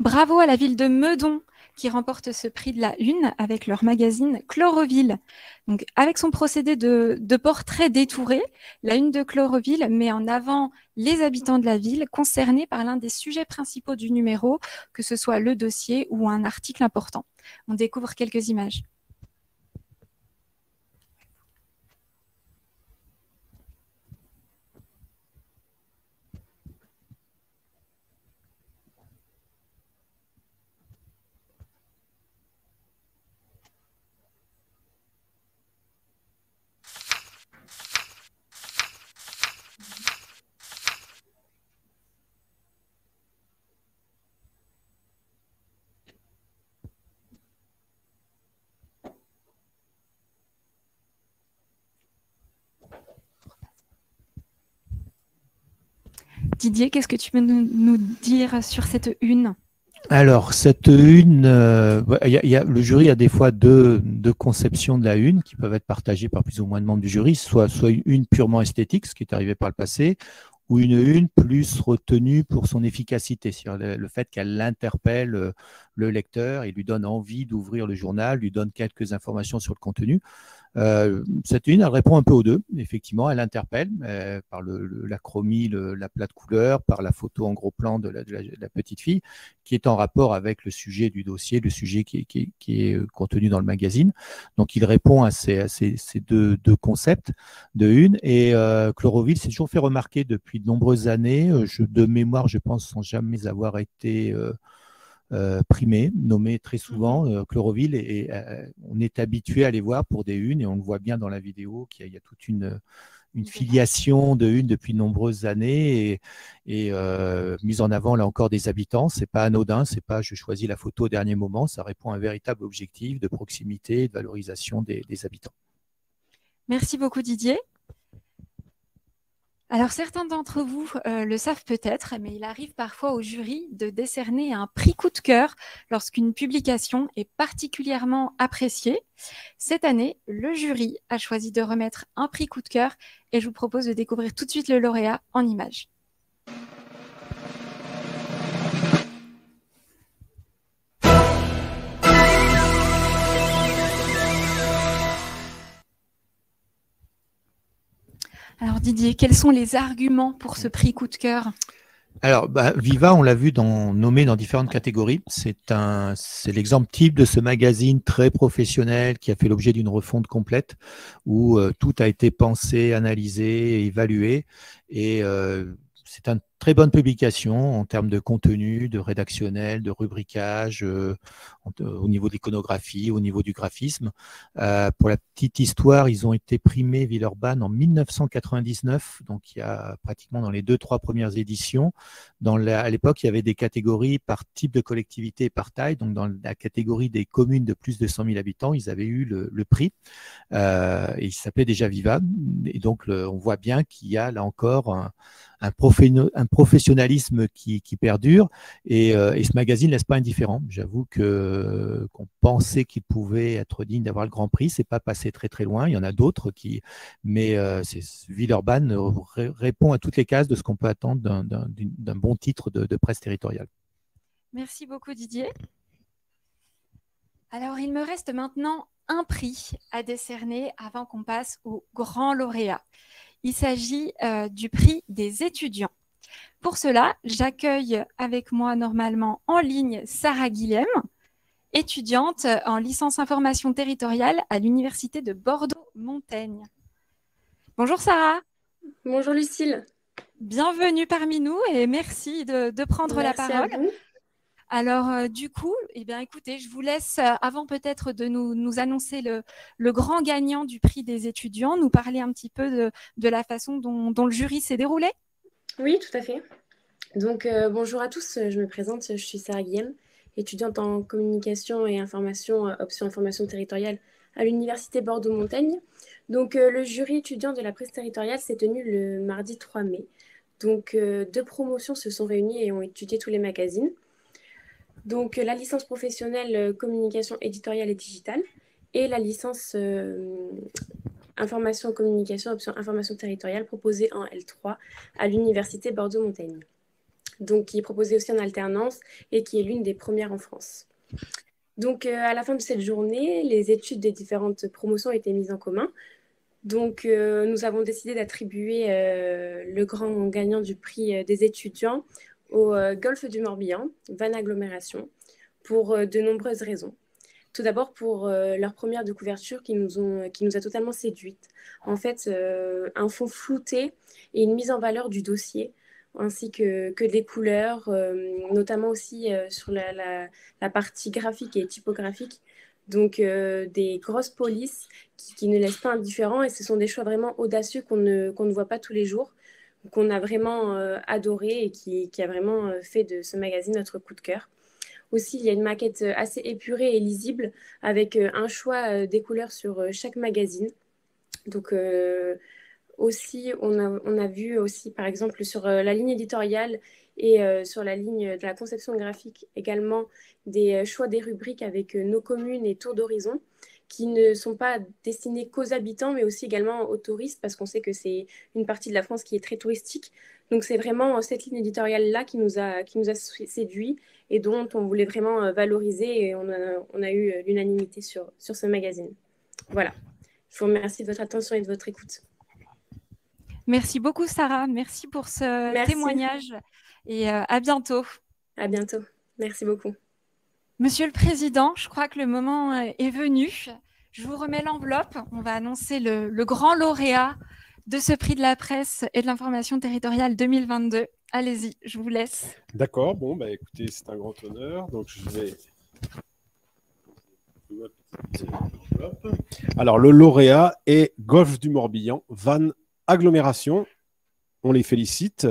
[SPEAKER 2] Bravo à la ville de Meudon qui remporte ce prix de la une avec leur magazine Chloroville. Donc, avec son procédé de portrait détouré, la une de Chloroville met en avant les habitants de la ville concernés par l'un des sujets principaux du numéro, que ce soit le dossier ou un article important. On découvre quelques images. Didier, qu'est-ce que tu peux nous dire sur cette une?
[SPEAKER 4] Alors, cette une, le jury a des fois deux conceptions de la une qui peuvent être partagées par plus ou moins de membres du jury, soit une purement esthétique, ce qui est arrivé par le passé, ou une plus retenue pour son efficacité, c'est-à-dire le fait qu'elle interpelle le lecteur et lui donne envie d'ouvrir le journal, lui donne quelques informations sur le contenu. Cette une, elle répond un peu aux deux. Effectivement, elle interpelle par la chromie, la plate couleur, par la photo en gros plan de la petite fille, qui est en rapport avec le sujet du dossier, le sujet qui est contenu dans le magazine. Donc, il répond à ces deux concepts de une. Et Chloroville s'est toujours fait remarquer depuis de nombreuses années. De mémoire, je pense, sans jamais avoir été primé, nommé très souvent, Chloroville, et on est habitué à les voir pour des unes, et on le voit bien dans la vidéo qu'il y a toute une filiation de une depuis de nombreuses années, et mise en avant là encore des habitants. C'est pas anodin, c'est pas je choisis la photo au dernier moment, ça répond à un véritable objectif de proximité et de valorisation des habitants.
[SPEAKER 2] Merci beaucoup Didier. Alors, certains d'entre vous le savent peut-être, mais il arrive parfois au jury de décerner un prix coup de cœur lorsqu'une publication est particulièrement appréciée. Cette année, le jury a choisi de remettre un prix coup de cœur et je vous propose de découvrir tout de suite le lauréat en images. Alors Didier, quels sont les arguments pour ce prix coup de cœur?
[SPEAKER 4] Alors, Viva, on l'a vu nommé dans différentes catégories. C'est l'exemple type de ce magazine très professionnel qui a fait l'objet d'une refonte complète où tout a été pensé, analysé, évalué. Et c'est un très bonne publication en termes de contenu, de rédactionnel, de rubricage, au niveau de l'iconographie, au niveau du graphisme. Pour la petite histoire, ils ont été primés Villeurbanne en 1999, donc il y a pratiquement dans les 2-3 premières éditions. À l'époque, il y avait des catégories par type de collectivité et par taille. Donc dans la catégorie des communes de plus de 100 000 habitants, ils avaient eu le prix. Et il s'appelait déjà Viva. Et donc on voit bien qu'il y a là encore un professionnalisme qui perdure et ce magazine ne laisse pas indifférent. J'avoue qu'on pensait qu'il pouvait être digne d'avoir le Grand Prix, c'est pas passé très très loin. Il y en a d'autres mais Villeurbanne répond à toutes les cases de ce qu'on peut attendre d'un bon titre de presse territoriale.
[SPEAKER 2] Merci beaucoup Didier. Alors il me reste maintenant un prix à décerner avant qu'on passe au grand lauréat. Il s'agit du prix des étudiants. Pour cela, j'accueille avec moi normalement en ligne Sarah Guilhem, étudiante en licence information territoriale à l'Université de Bordeaux-Montaigne. Bonjour Sarah.
[SPEAKER 9] Bonjour Lucille.
[SPEAKER 2] Bienvenue parmi nous et merci de prendre la parole. Alors, du coup, eh bien, écoutez, je vous laisse, avant peut-être de nous annoncer le grand gagnant du prix des étudiants, nous parler un petit peu de la façon dont le jury s'est déroulé.
[SPEAKER 9] Oui, tout à fait. Donc, bonjour à tous, je me présente, je suis Sarah Guilhem, étudiante en communication et information, option information territoriale à l'Université Bordeaux-Montaigne. Donc, le jury étudiant de la presse territoriale s'est tenu le mardi 3 mai. Donc, 2 promotions se sont réunies et ont étudié tous les magazines. Donc, la licence professionnelle communication éditoriale et digitale et la licence information communication option information territoriale proposée en L3 à l'Université Bordeaux-Montaigne. Donc, qui est proposée aussi en alternance et qui est l'une des premières en France. Donc, à la fin de cette journée, les études des différentes promotions ont été mises en commun. Donc, nous avons décidé d'attribuer le grand gagnant du prix des étudiants au golfe du Morbihan, Vannes Agglomération, pour de nombreuses raisons. Tout d'abord pour leur première de couverture qui nous a totalement séduite. En fait, un fond flouté et une mise en valeur du dossier, ainsi que des couleurs, notamment aussi sur la partie graphique et typographique. Donc, des grosses polices qui ne laissent pas indifférent, et ce sont des choix vraiment audacieux qu'on ne voit pas tous les jours, qu'on a vraiment adoré et qui a vraiment fait de ce magazine notre coup de cœur. Aussi, il y a une maquette assez épurée et lisible avec un choix des couleurs sur chaque magazine. Donc, aussi, on a vu aussi, par exemple, sur la ligne éditoriale et sur la ligne de la conception graphique également des choix des rubriques avec nos communes et tours d'horizon, qui ne sont pas destinés qu'aux habitants, mais aussi également aux touristes, parce qu'on sait que c'est une partie de la France qui est très touristique. Donc, c'est vraiment cette ligne éditoriale-là qui nous a séduit et dont on voulait vraiment valoriser, et on a eu l'unanimité sur ce magazine. Voilà. Je vous remercie de votre attention et de votre écoute.
[SPEAKER 2] Merci beaucoup, Sarah. Merci pour ce témoignage et à bientôt.
[SPEAKER 9] À bientôt. Merci beaucoup.
[SPEAKER 2] Monsieur le Président, je crois que le moment est venu. Je vous remets l'enveloppe. On va annoncer le grand lauréat de ce prix de la presse et de l'information territoriale 2022. Allez-y, je vous laisse.
[SPEAKER 3] D'accord. Bon, bah, écoutez, c'est un grand honneur. Donc, je vais... Alors, le lauréat est Golfe du Morbihan, Vannes Agglomération. On les félicite.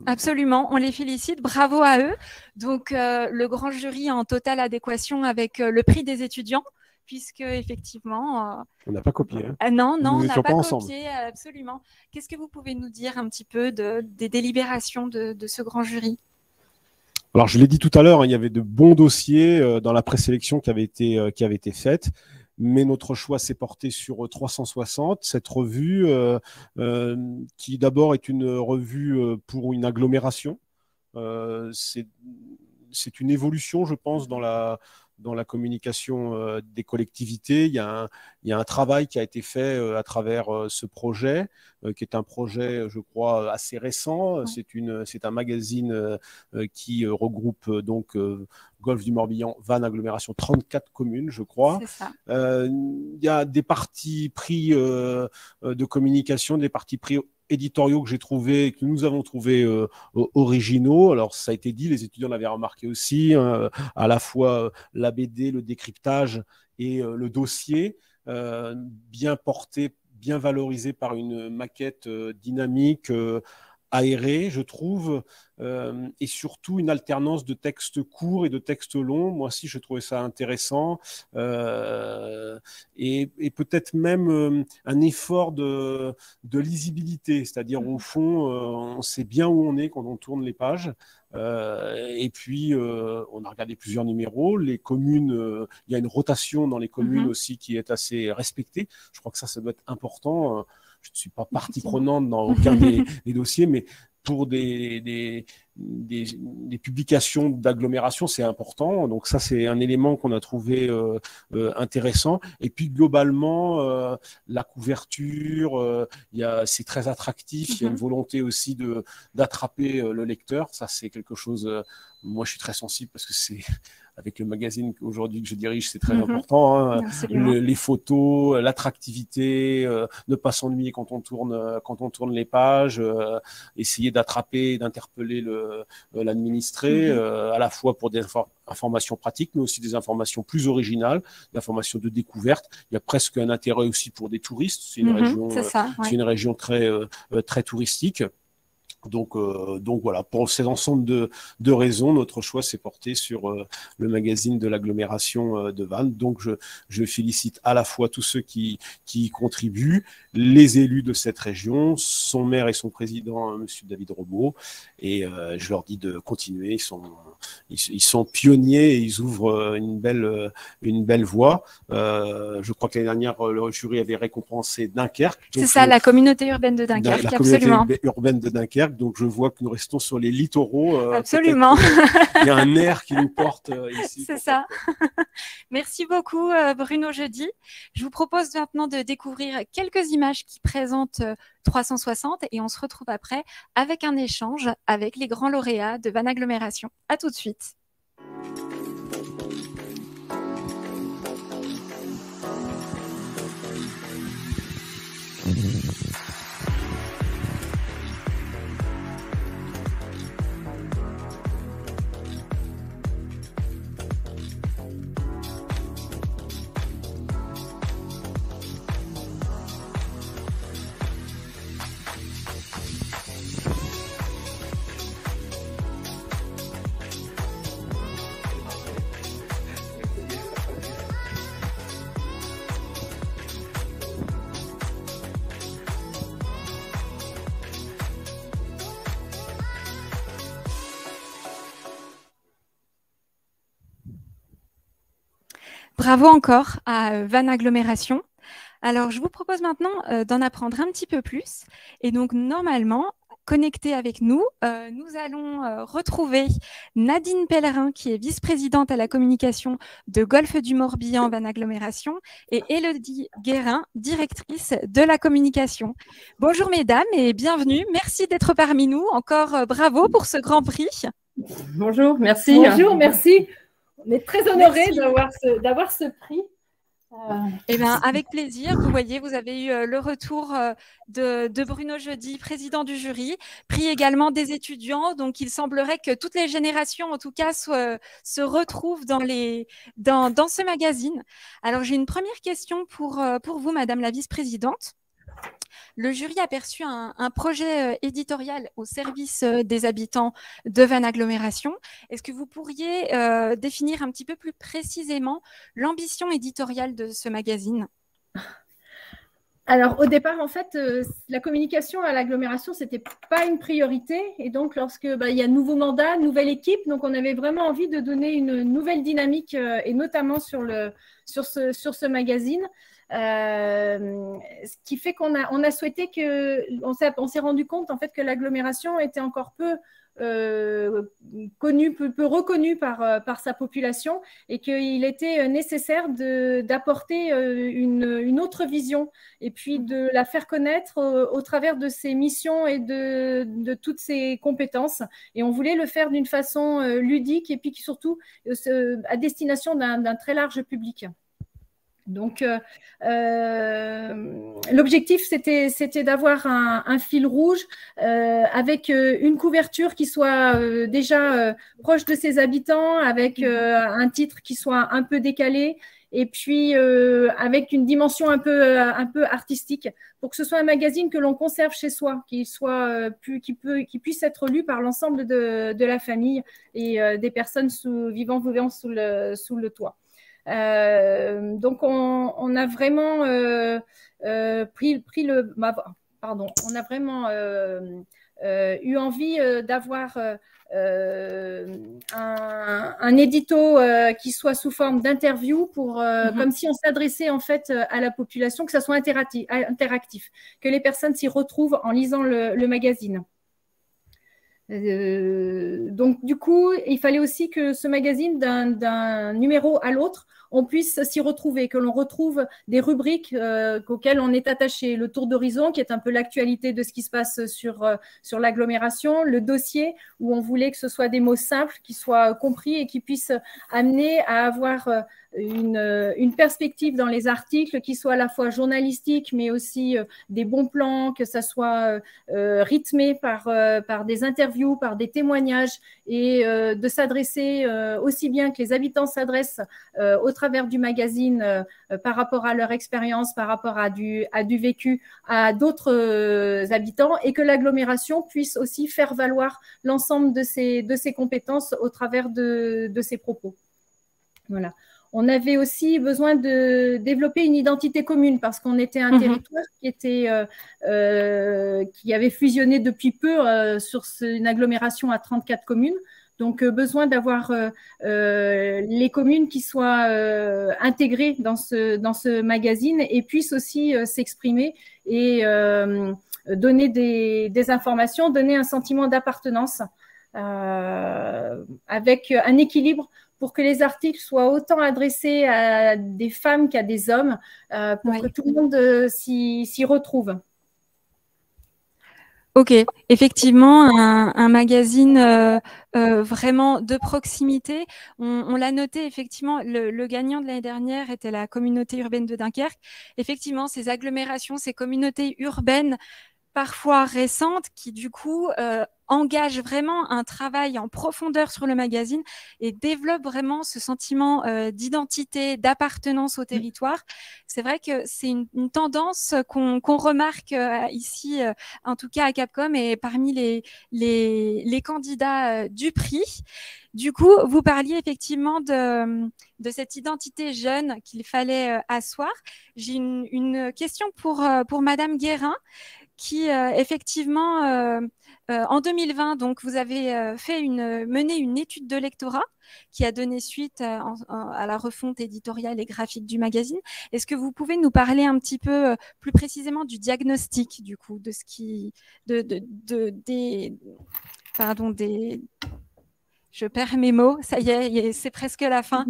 [SPEAKER 2] Absolument, on les félicite, bravo à eux. Donc le grand jury en totale adéquation avec le prix des étudiants, puisque effectivement
[SPEAKER 3] on n'a pas copié. Hein.
[SPEAKER 2] Non, on n'a pas copié, absolument. Qu'est-ce que vous pouvez nous dire un petit peu des délibérations de ce grand jury?
[SPEAKER 3] Alors je l'ai dit tout à l'heure, hein, il y avait de bons dossiers dans la présélection qui avait été faite. Mais notre choix s'est porté sur 360, cette revue qui d'abord est une revue pour une agglomération. C'est une évolution, je pense, dans la communication des collectivités. Il y a un travail qui a été fait à travers ce projet, qui est un projet, je crois, assez récent. C'est un magazine qui regroupe donc Golfe du Morbihan, Vannes Agglomération, 34 communes, je crois.
[SPEAKER 2] C'est ça.
[SPEAKER 3] Il y a des partis pris de communication, des partis pris éditoriaux que j'ai trouvés, que nous avons trouvés originaux. Alors, ça a été dit, les étudiants l'avaient remarqué aussi, à la fois la BD, le décryptage et le dossier, bien porté, bien valorisé par une maquette dynamique, aérée, je trouve, et surtout une alternance de textes courts et de textes longs. Moi aussi, je trouvais ça intéressant, et peut-être même un effort de lisibilité, c'est-à-dire au fond, on sait bien où on est quand on tourne les pages. Et puis, on a regardé plusieurs numéros. Les communes, il y a une rotation dans les communes aussi qui est assez respectée. Je crois que ça doit être important. Je ne suis pas partie prenante dans aucun des dossiers, mais pour des publications d'agglomération, c'est important. Donc ça, c'est un élément qu'on a trouvé intéressant. Et puis globalement, la couverture, c'est très attractif. Il y a une volonté aussi d'attraper le lecteur. Ça, c'est quelque chose. Moi, je suis très sensible parce que c'est avec le magazine aujourd'hui que je dirige, c'est très important. Hein. Les photos, l'attractivité, ne pas s'ennuyer quand on tourne les pages, essayer d'attraper, d'interpeller l'administré, à la fois pour des informations pratiques, mais aussi des informations plus originales, des informations de découverte. Il y a presque un intérêt aussi pour des touristes. C'est une région, c'est une région très touristique. Donc voilà, pour ces ensembles de raisons, notre choix s'est porté sur le magazine de l'agglomération de Vannes. Donc je félicite à la fois tous ceux qui y contribuent, les élus de cette région, son maire et son président, monsieur David Robot, et je leur dis de continuer. Ils sont pionniers et ils ouvrent une belle voie. Je crois que l'année dernière, le jury avait récompensé Dunkerque.
[SPEAKER 2] C'est ça, la communauté urbaine de Dunkerque, absolument.
[SPEAKER 3] La communauté urbaine de Dunkerque. Donc, je vois que nous restons sur les littoraux.
[SPEAKER 2] Absolument.
[SPEAKER 3] Il y a un air qui nous porte ici.
[SPEAKER 2] C'est ça. Merci beaucoup, Bruno Jeudi. Je vous propose maintenant de découvrir quelques images qui présentent 360 et on se retrouve après avec un échange avec les grands lauréats de Vannes Agglomération. À tout de suite. Bravo encore à Vannes Agglomération. Alors, je vous propose maintenant d'en apprendre un petit peu plus. Et donc, normalement, connecté avec nous, nous allons retrouver Nadine Pellerin, qui est vice-présidente à la communication de Golfe du Morbihan Vannes Agglomération, et Élodie Guérin, directrice de la communication. Bonjour mesdames et bienvenue. Merci d'être parmi nous. Encore bravo pour ce grand prix.
[SPEAKER 10] Bonjour, merci. Bonjour, merci. On est très honorés d'avoir ce prix.
[SPEAKER 2] Eh bien, avec plaisir. Vous voyez, vous avez eu le retour de Bruno Jeudi, président du jury, prix également des étudiants. Donc, il semblerait que toutes les générations, en tout cas, se retrouvent dans ce magazine. Alors, j'ai une première question pour vous, Madame la vice-présidente. Le jury a perçu un projet éditorial au service des habitants de Vannes Agglomération. Est-ce que vous pourriez définir un petit peu plus précisément l'ambition éditoriale de ce magazine ?
[SPEAKER 10] Alors, au départ, en fait, la communication à l'agglomération, ce n'était pas une priorité. Et donc, lorsque il y a nouveau mandat, nouvelle équipe, donc on avait vraiment envie de donner une nouvelle dynamique, et notamment sur ce magazine. Ce qui fait qu'on a souhaité on s'est rendu compte en fait que l'agglomération était encore peu connue, peu reconnue par sa population et qu'il était nécessaire d'apporter une autre vision et puis de la faire connaître au travers de ses missions et de toutes ses compétences. Et on voulait le faire d'une façon ludique et puis surtout à destination d'un très large public. Donc, l'objectif, c'était d'avoir un fil rouge avec une couverture qui soit déjà proche de ses habitants, avec un titre qui soit un peu décalé, et puis avec une dimension un peu artistique, pour que ce soit un magazine que l'on conserve chez soi, qui puisse être lu par l'ensemble de la famille et des personnes vivant sous le toit. Donc on a vraiment on a vraiment eu envie d'avoir un édito qui soit sous forme d'interview comme si on s'adressait en fait à la population, que ça soit interactif, que les personnes s'y retrouvent en lisant le magazine. Donc du coup, il fallait aussi que ce magazine, d'un numéro à l'autre, on puisse s'y retrouver, que l'on retrouve des rubriques auxquelles on est attaché. Le tour d'horizon, qui est un peu l'actualité de ce qui se passe sur l'agglomération. Le dossier, où on voulait que ce soit des mots simples, qui soient compris et qui puissent amener à avoir une perspective dans les articles qui soit à la fois journalistique, mais aussi des bons plans, que ça soit rythmé par des interviews, par des témoignages, et de s'adresser aussi bien que les habitants s'adressent au travers du magazine par rapport à leur expérience, par rapport à du vécu, à d'autres habitants, et que l'agglomération puisse aussi faire valoir l'ensemble de ses compétences au travers de ses propos. Voilà. On avait aussi besoin de développer une identité commune, parce qu'on était un territoire qui avait fusionné depuis peu sur une agglomération à 34 communes. Donc, besoin d'avoir les communes qui soient intégrées dans ce magazine et puissent aussi s'exprimer et donner des informations, donner un sentiment d'appartenance avec un équilibre pour que les articles soient autant adressés à des femmes qu'à des hommes, pour que tout le monde s'y retrouve.
[SPEAKER 2] Ok, effectivement, un magazine vraiment de proximité. On l'a noté, effectivement, le gagnant de l'année dernière était la communauté urbaine de Dunkerque. Effectivement, ces agglomérations, ces communautés urbaines parfois récentes qui, du coup, engagent vraiment un travail en profondeur sur le magazine et développent vraiment ce sentiment d'identité, d'appartenance au territoire. C'est vrai que c'est une tendance qu'on remarque ici, en tout cas à Capcom, et parmi les candidats du prix. Du coup, vous parliez effectivement de cette identité jeune qu'il fallait asseoir. J'ai une question pour Madame Guérin, qui effectivement, en 2020, donc vous avez mené une étude de lectorat qui a donné suite à la refonte éditoriale et graphique du magazine. Est-ce que vous pouvez nous parler un petit peu plus précisément du diagnostic, du coup, de ce qui, je perds mes mots, ça y est, c'est presque la fin,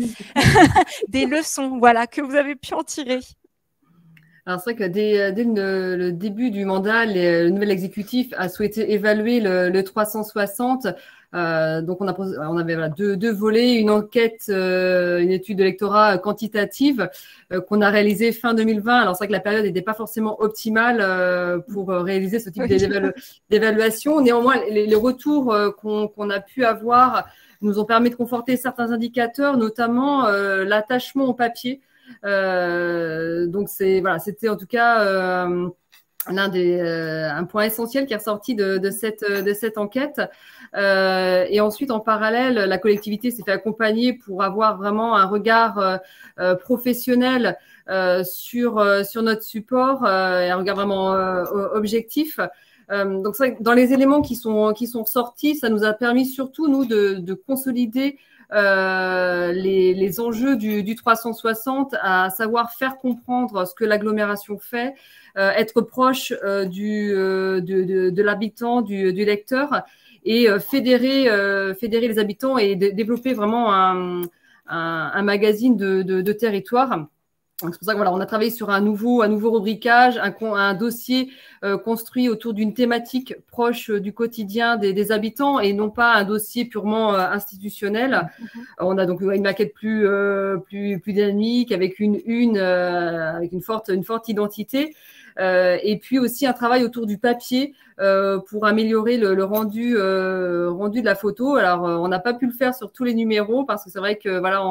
[SPEAKER 2] des leçons, voilà, que vous avez pu en tirer?
[SPEAKER 11] Alors c'est vrai que dès le début du mandat, le nouvel exécutif a souhaité évaluer le 360. Donc on avait voilà, deux volets, une enquête, une étude de lectorat quantitative qu'on a réalisée fin 2020. Alors c'est vrai que la période n'était pas forcément optimale pour réaliser ce type d'évaluation. Néanmoins, les retours qu'on a pu avoir nous ont permis de conforter certains indicateurs, notamment l'attachement au papier. Donc c'était en tout cas un point essentiel qui est ressorti de cette enquête. Et ensuite, en parallèle, la collectivité s'est fait accompagner pour avoir vraiment un regard professionnel sur notre support et un regard vraiment objectif. Donc c'est vrai que dans les éléments qui sont sortis, ça nous a permis surtout nous de consolider les enjeux du 360, à savoir faire comprendre ce que l'agglomération fait, être proche de l'habitant, du lecteur, et fédérer les habitants et développer vraiment un magazine de territoire. C'est pour ça que voilà, on a travaillé sur un nouveau rubricage, un dossier construit autour d'une thématique proche du quotidien des habitants et non pas un dossier purement institutionnel. On a donc une maquette plus dynamique avec une forte identité. et puis aussi un travail autour du papier pour améliorer le rendu de la photo. Alors, on n'a pas pu le faire sur tous les numéros parce que c'est vrai que voilà,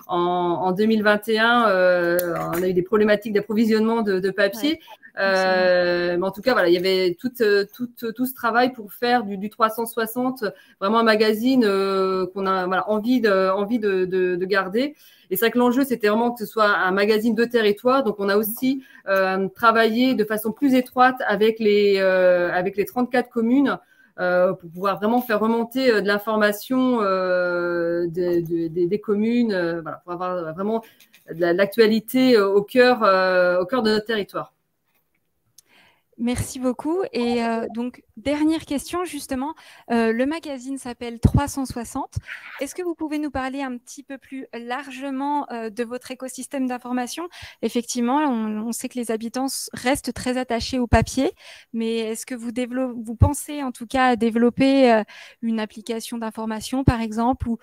[SPEAKER 11] en 2021, on a eu des problématiques d'approvisionnement de papier. Mais en tout cas, voilà, il y avait tout ce travail pour faire du 360 vraiment un magazine qu'on a voilà, envie de garder. Et c'est vrai que l'enjeu, c'était vraiment que ce soit un magazine de territoire. Donc, on a aussi travaillé de façon plus étroite avec les 34 communes pour pouvoir vraiment faire remonter de l'information des communes, voilà, pour avoir vraiment de l'actualité au cœur de notre territoire.
[SPEAKER 2] Merci beaucoup. Et donc, dernière question, justement. Le magazine s'appelle 360. Est-ce que vous pouvez nous parler un petit peu plus largement de votre écosystème d'information? Effectivement, on sait que les habitants restent très attachés au papier, mais est-ce que vous pensez en tout cas à développer une application d'information, par exemple, ou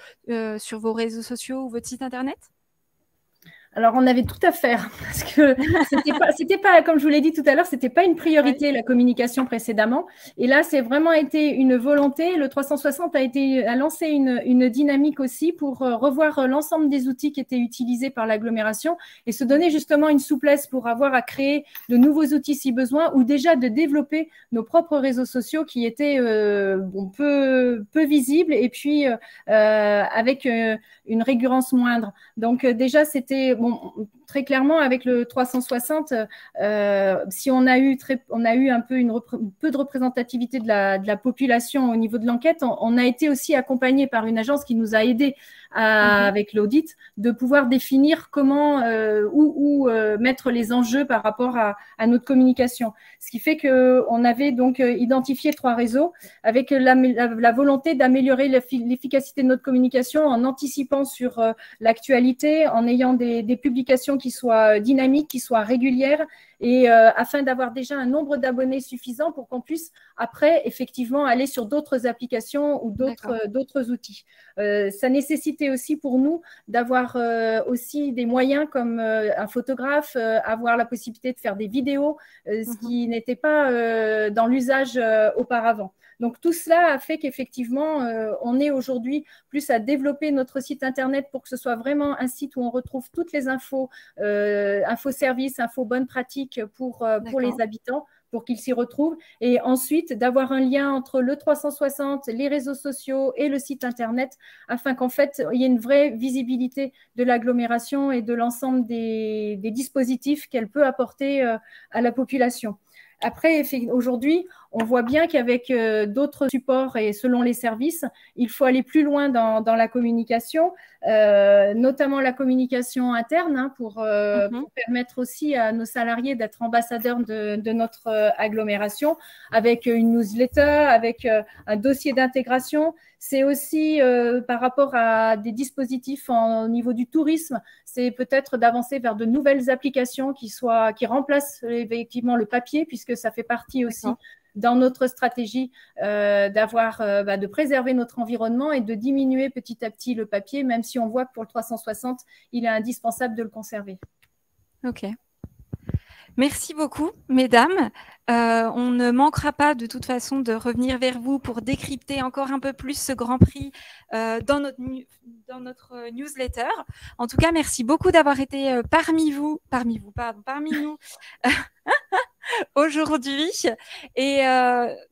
[SPEAKER 2] sur vos réseaux sociaux ou votre site Internet?
[SPEAKER 10] Alors, on avait tout à faire parce que c'était pas, comme je vous l'ai dit tout à l'heure, c'était pas une priorité la communication précédemment. Et là, c'est vraiment été une volonté. Le 360 a lancé une dynamique aussi pour revoir l'ensemble des outils qui étaient utilisés par l'agglomération et se donner justement une souplesse pour avoir à créer de nouveaux outils si besoin ou déjà de développer nos propres réseaux sociaux qui étaient peu visibles et puis avec une récurrence moindre. Donc déjà, c'était très clairement avec le 360, si on a eu un peu de représentativité de la population au niveau de l'enquête, on a été aussi accompagné par une agence qui nous a aidés avec l'audit de pouvoir définir comment où mettre les enjeux par rapport à notre communication. Ce qui fait qu'on avait donc identifié 3 réseaux avec la volonté d'améliorer l'efficacité de notre communication en anticipant sur l'actualité, en ayant des publications qui soient dynamiques, qui soient régulières et afin d'avoir déjà un nombre d'abonnés suffisant pour qu'on puisse après effectivement aller sur d'autres applications ou d'autres outils. Ça nécessitait aussi pour nous d'avoir aussi des moyens comme un photographe, avoir la possibilité de faire des vidéos, ce qui n'était pas dans l'usage auparavant. Donc, tout cela a fait qu'effectivement, on est aujourd'hui plus à développer notre site Internet pour que ce soit vraiment un site où on retrouve toutes les infos, info-services, info-bonnes pratiques pour les habitants, pour qu'ils s'y retrouvent. Et ensuite, d'avoir un lien entre le 360, les réseaux sociaux et le site Internet, afin qu'en fait, il y ait une vraie visibilité de l'agglomération et de l'ensemble des dispositifs qu'elle peut apporter à la population. Après, aujourd'hui, on voit bien qu'avec d'autres supports et selon les services, il faut aller plus loin dans la communication, notamment la communication interne pour permettre aussi à nos salariés d'être ambassadeurs de notre agglomération avec une newsletter, avec un dossier d'intégration. C'est aussi par rapport à des dispositifs au niveau du tourisme, c'est peut-être d'avancer vers de nouvelles applications qui remplacent effectivement le papier, puisque ça fait partie aussi dans notre stratégie de préserver notre environnement et de diminuer petit à petit le papier, même si on voit que pour le 360, il est indispensable de le conserver.
[SPEAKER 2] Ok. Merci beaucoup, mesdames. On ne manquera pas de toute façon de revenir vers vous pour décrypter encore un peu plus ce Grand Prix dans notre newsletter. En tout cas, merci beaucoup d'avoir été parmi nous aujourd'hui. Et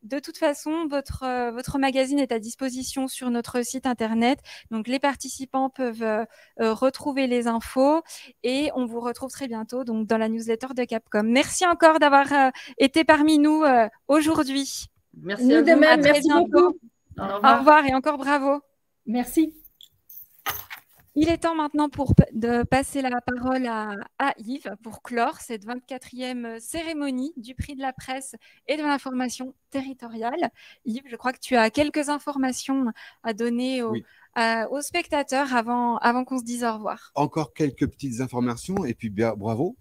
[SPEAKER 2] de toute façon, votre magazine est à disposition sur notre site internet. Donc, les participants peuvent retrouver les infos et on vous retrouve très bientôt donc, dans la newsletter de Capcom. Merci encore d'avoir été parmi nous aujourd'hui.
[SPEAKER 11] Merci
[SPEAKER 10] nous
[SPEAKER 11] à
[SPEAKER 10] de
[SPEAKER 11] vous.
[SPEAKER 10] même, merci beaucoup.
[SPEAKER 2] Au revoir et encore bravo.
[SPEAKER 10] Merci.
[SPEAKER 2] Il est temps maintenant de passer la parole à Yves pour clore cette 24e cérémonie du prix de la presse et de l'information territoriale. Yves, je crois que tu as quelques informations à donner aux spectateurs avant qu'on se dise au revoir.
[SPEAKER 1] Encore quelques petites informations et puis bravo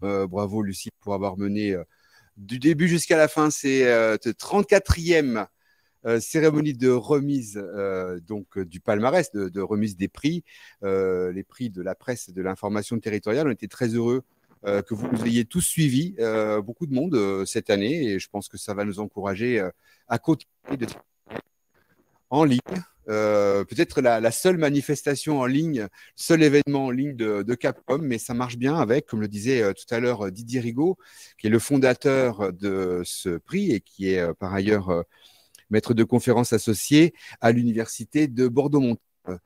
[SPEAKER 1] Lucie pour avoir mené du début jusqu'à la fin ces 34e cérémonie de remise du palmarès, de remise des prix, les prix de la presse et de l'information territoriale. On était très heureux que vous nous ayez tous suivis, beaucoup de monde cette année, et je pense que ça va nous encourager à continuer de en ligne. Peut-être la seule manifestation en ligne, seul événement en ligne de Capcom, mais ça marche bien avec, comme le disait tout à l'heure Didier Rigaud, qui est le fondateur de ce prix et qui est par ailleurs maître de conférences associé à l'université de Bordeaux-Montaigne.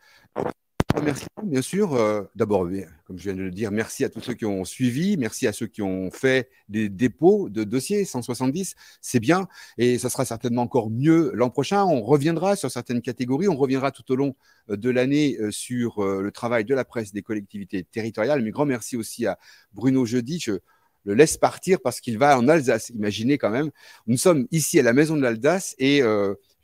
[SPEAKER 1] Merci, bien sûr. D'abord, comme je viens de le dire, merci à tous ceux qui ont suivi, merci à ceux qui ont fait des dépôts de dossiers, 170, c'est bien, et ça sera certainement encore mieux l'an prochain. On reviendra sur certaines catégories, on reviendra tout au long de l'année sur le travail de la presse des collectivités territoriales. Mais grand merci aussi à Bruno Jeudi. Je le laisse partir parce qu'il va en Alsace. Imaginez quand même, nous sommes ici à la Maison de l'Alsace et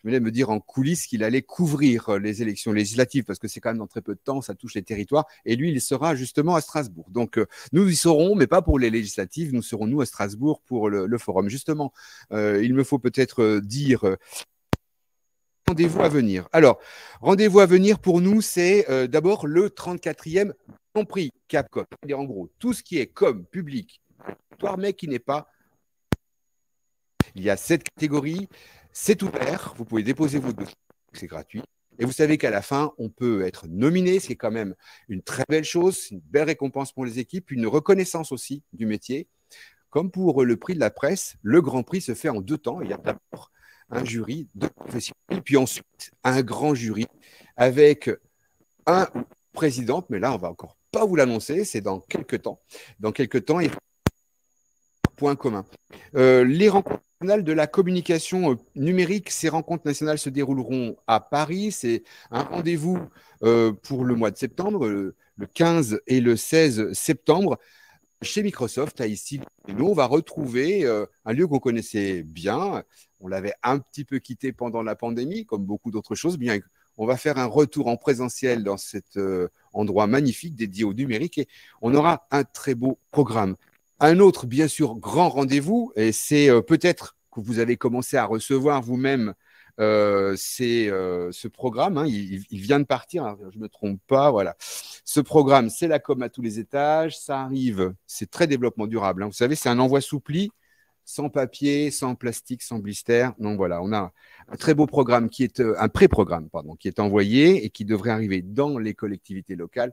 [SPEAKER 1] je venais de me dire en coulisses qu'il allait couvrir les élections législatives parce que c'est quand même dans très peu de temps, ça touche les territoires. Et lui, il sera justement à Strasbourg. Donc, nous y serons, mais pas pour les législatives. Nous serons, nous, à Strasbourg pour le forum. Justement, il me faut peut-être dire rendez-vous à venir. Alors, rendez-vous à venir pour nous, c'est d'abord le 34e Grand Prix Capcom. C'est-à-dire, en gros, tout ce qui est com, public, mais qui n'est pas. Il y a 7 catégories. C'est ouvert, vous pouvez déposer vos dossiers, c'est gratuit. Et vous savez qu'à la fin, on peut être nominé, c'est quand même une très belle chose, une belle récompense pour les équipes, une reconnaissance aussi du métier. Comme pour le prix de la presse, le Grand Prix se fait en 2 temps. Il y a d'abord un jury de professionnels, puis ensuite un grand jury avec un présidente, mais là, on ne va encore pas vous l'annoncer, c'est dans quelques temps. Dans quelques temps, il point commun. Les rencontres nationales de la communication numérique, ces rencontres nationales se dérouleront à Paris. C'est un rendez-vous pour le mois de septembre, le 15 et le 16 septembre, chez Microsoft, à ici. Et nous, on va retrouver un lieu qu'on connaissait bien. On l'avait un petit peu quitté pendant la pandémie, comme beaucoup d'autres choses. Bien, on va faire un retour en présentiel dans cet endroit magnifique dédié au numérique et on aura un très beau programme. Un autre, bien sûr, grand rendez-vous, et c'est peut-être que vous avez commencé à recevoir vous-même ce programme. Hein, il vient de partir, hein, je ne me trompe pas. Voilà. Ce programme, c'est la com à tous les étages. Ça arrive, c'est très développement durable. Hein. Vous savez, c'est un envoi soupli, sans papier, sans plastique, sans blister. Donc voilà, on a un très beau programme qui est un pré-programme, pardon, qui est envoyé et qui devrait arriver dans les collectivités locales.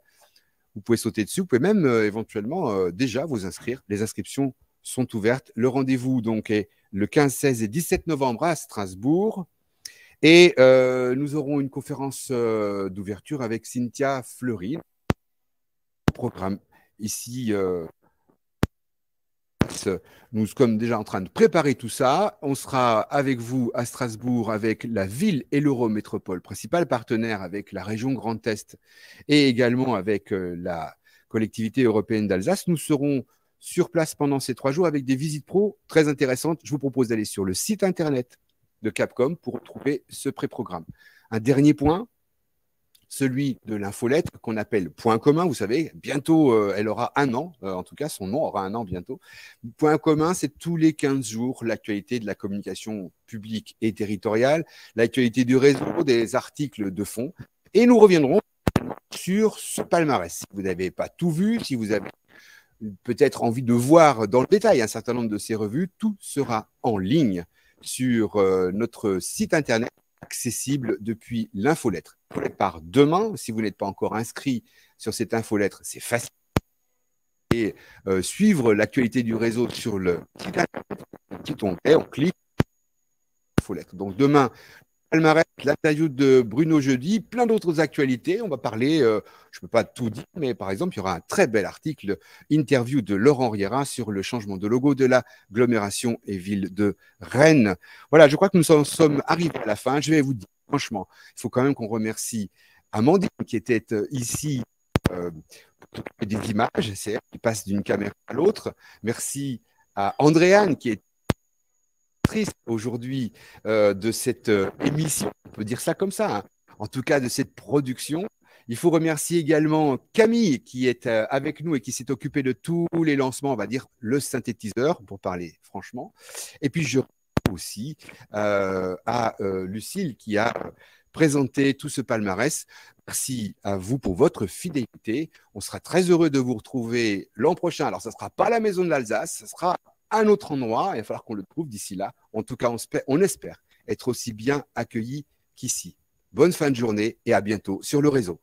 [SPEAKER 1] Vous pouvez sauter dessus, vous pouvez même éventuellement déjà vous inscrire. Les inscriptions sont ouvertes. Le rendez-vous donc est le 15, 16 et 17 novembre à Strasbourg. Et nous aurons une conférence d'ouverture avec Cynthia Fleury. Programme ici, nous sommes déjà en train de préparer tout ça. On sera avec vous à Strasbourg avec la ville et l'Eurométropole, principal partenaire avec la région Grand Est et également avec la collectivité européenne d'Alsace. Nous serons sur place pendant ces 3 jours avec des visites pro très intéressantes. Je vous propose d'aller sur le site internet de Capcom pour retrouver ce pré-programme. Un dernier point, celui de l'infolettre qu'on appelle Point commun. Vous savez, bientôt, elle aura 1 an. En tout cas, son nom aura 1 an bientôt. Point commun, c'est tous les 15 jours l'actualité de la communication publique et territoriale, l'actualité du réseau, des articles de fond. Et nous reviendrons sur ce palmarès. Si vous n'avez pas tout vu, si vous avez peut-être envie de voir dans le détail un certain nombre de ces revues, tout sera en ligne sur notre site internet, accessible depuis l'infolettre. Par demain, si vous n'êtes pas encore inscrit sur cette infolettre, c'est facile. Et suivre l'actualité du réseau sur le petit onglet, on clique infolettre. Donc demain, palmarès, l'interview de Bruno Jeudi, plein d'autres actualités. On va parler, je ne peux pas tout dire, mais par exemple, il y aura un très bel article, interview de Laurent Riera sur le changement de logo de l'agglomération et ville de Rennes. Voilà, je crois que nous en sommes arrivés à la fin. Je vais vous dire, franchement, il faut quand même qu'on remercie Amandine qui était ici pour des images, c'est elle qui passe d'une caméra à l'autre. Merci à Andréane qui est aujourd'hui de cette émission, on peut dire ça comme ça, hein. En tout cas de cette production. Il faut remercier également Camille qui est avec nous et qui s'est occupée de tous les lancements, on va dire le synthétiseur, pour parler franchement. Et puis je remercie aussi à Lucille qui a présenté tout ce palmarès. Merci à vous pour votre fidélité. On sera très heureux de vous retrouver l'an prochain. Alors, ça ne sera pas la Maison de l'Alsace, ça sera un autre endroit. Il va falloir qu'on le trouve d'ici là. En tout cas, on espère être aussi bien accueillis qu'ici. Bonne fin de journée et à bientôt sur le réseau.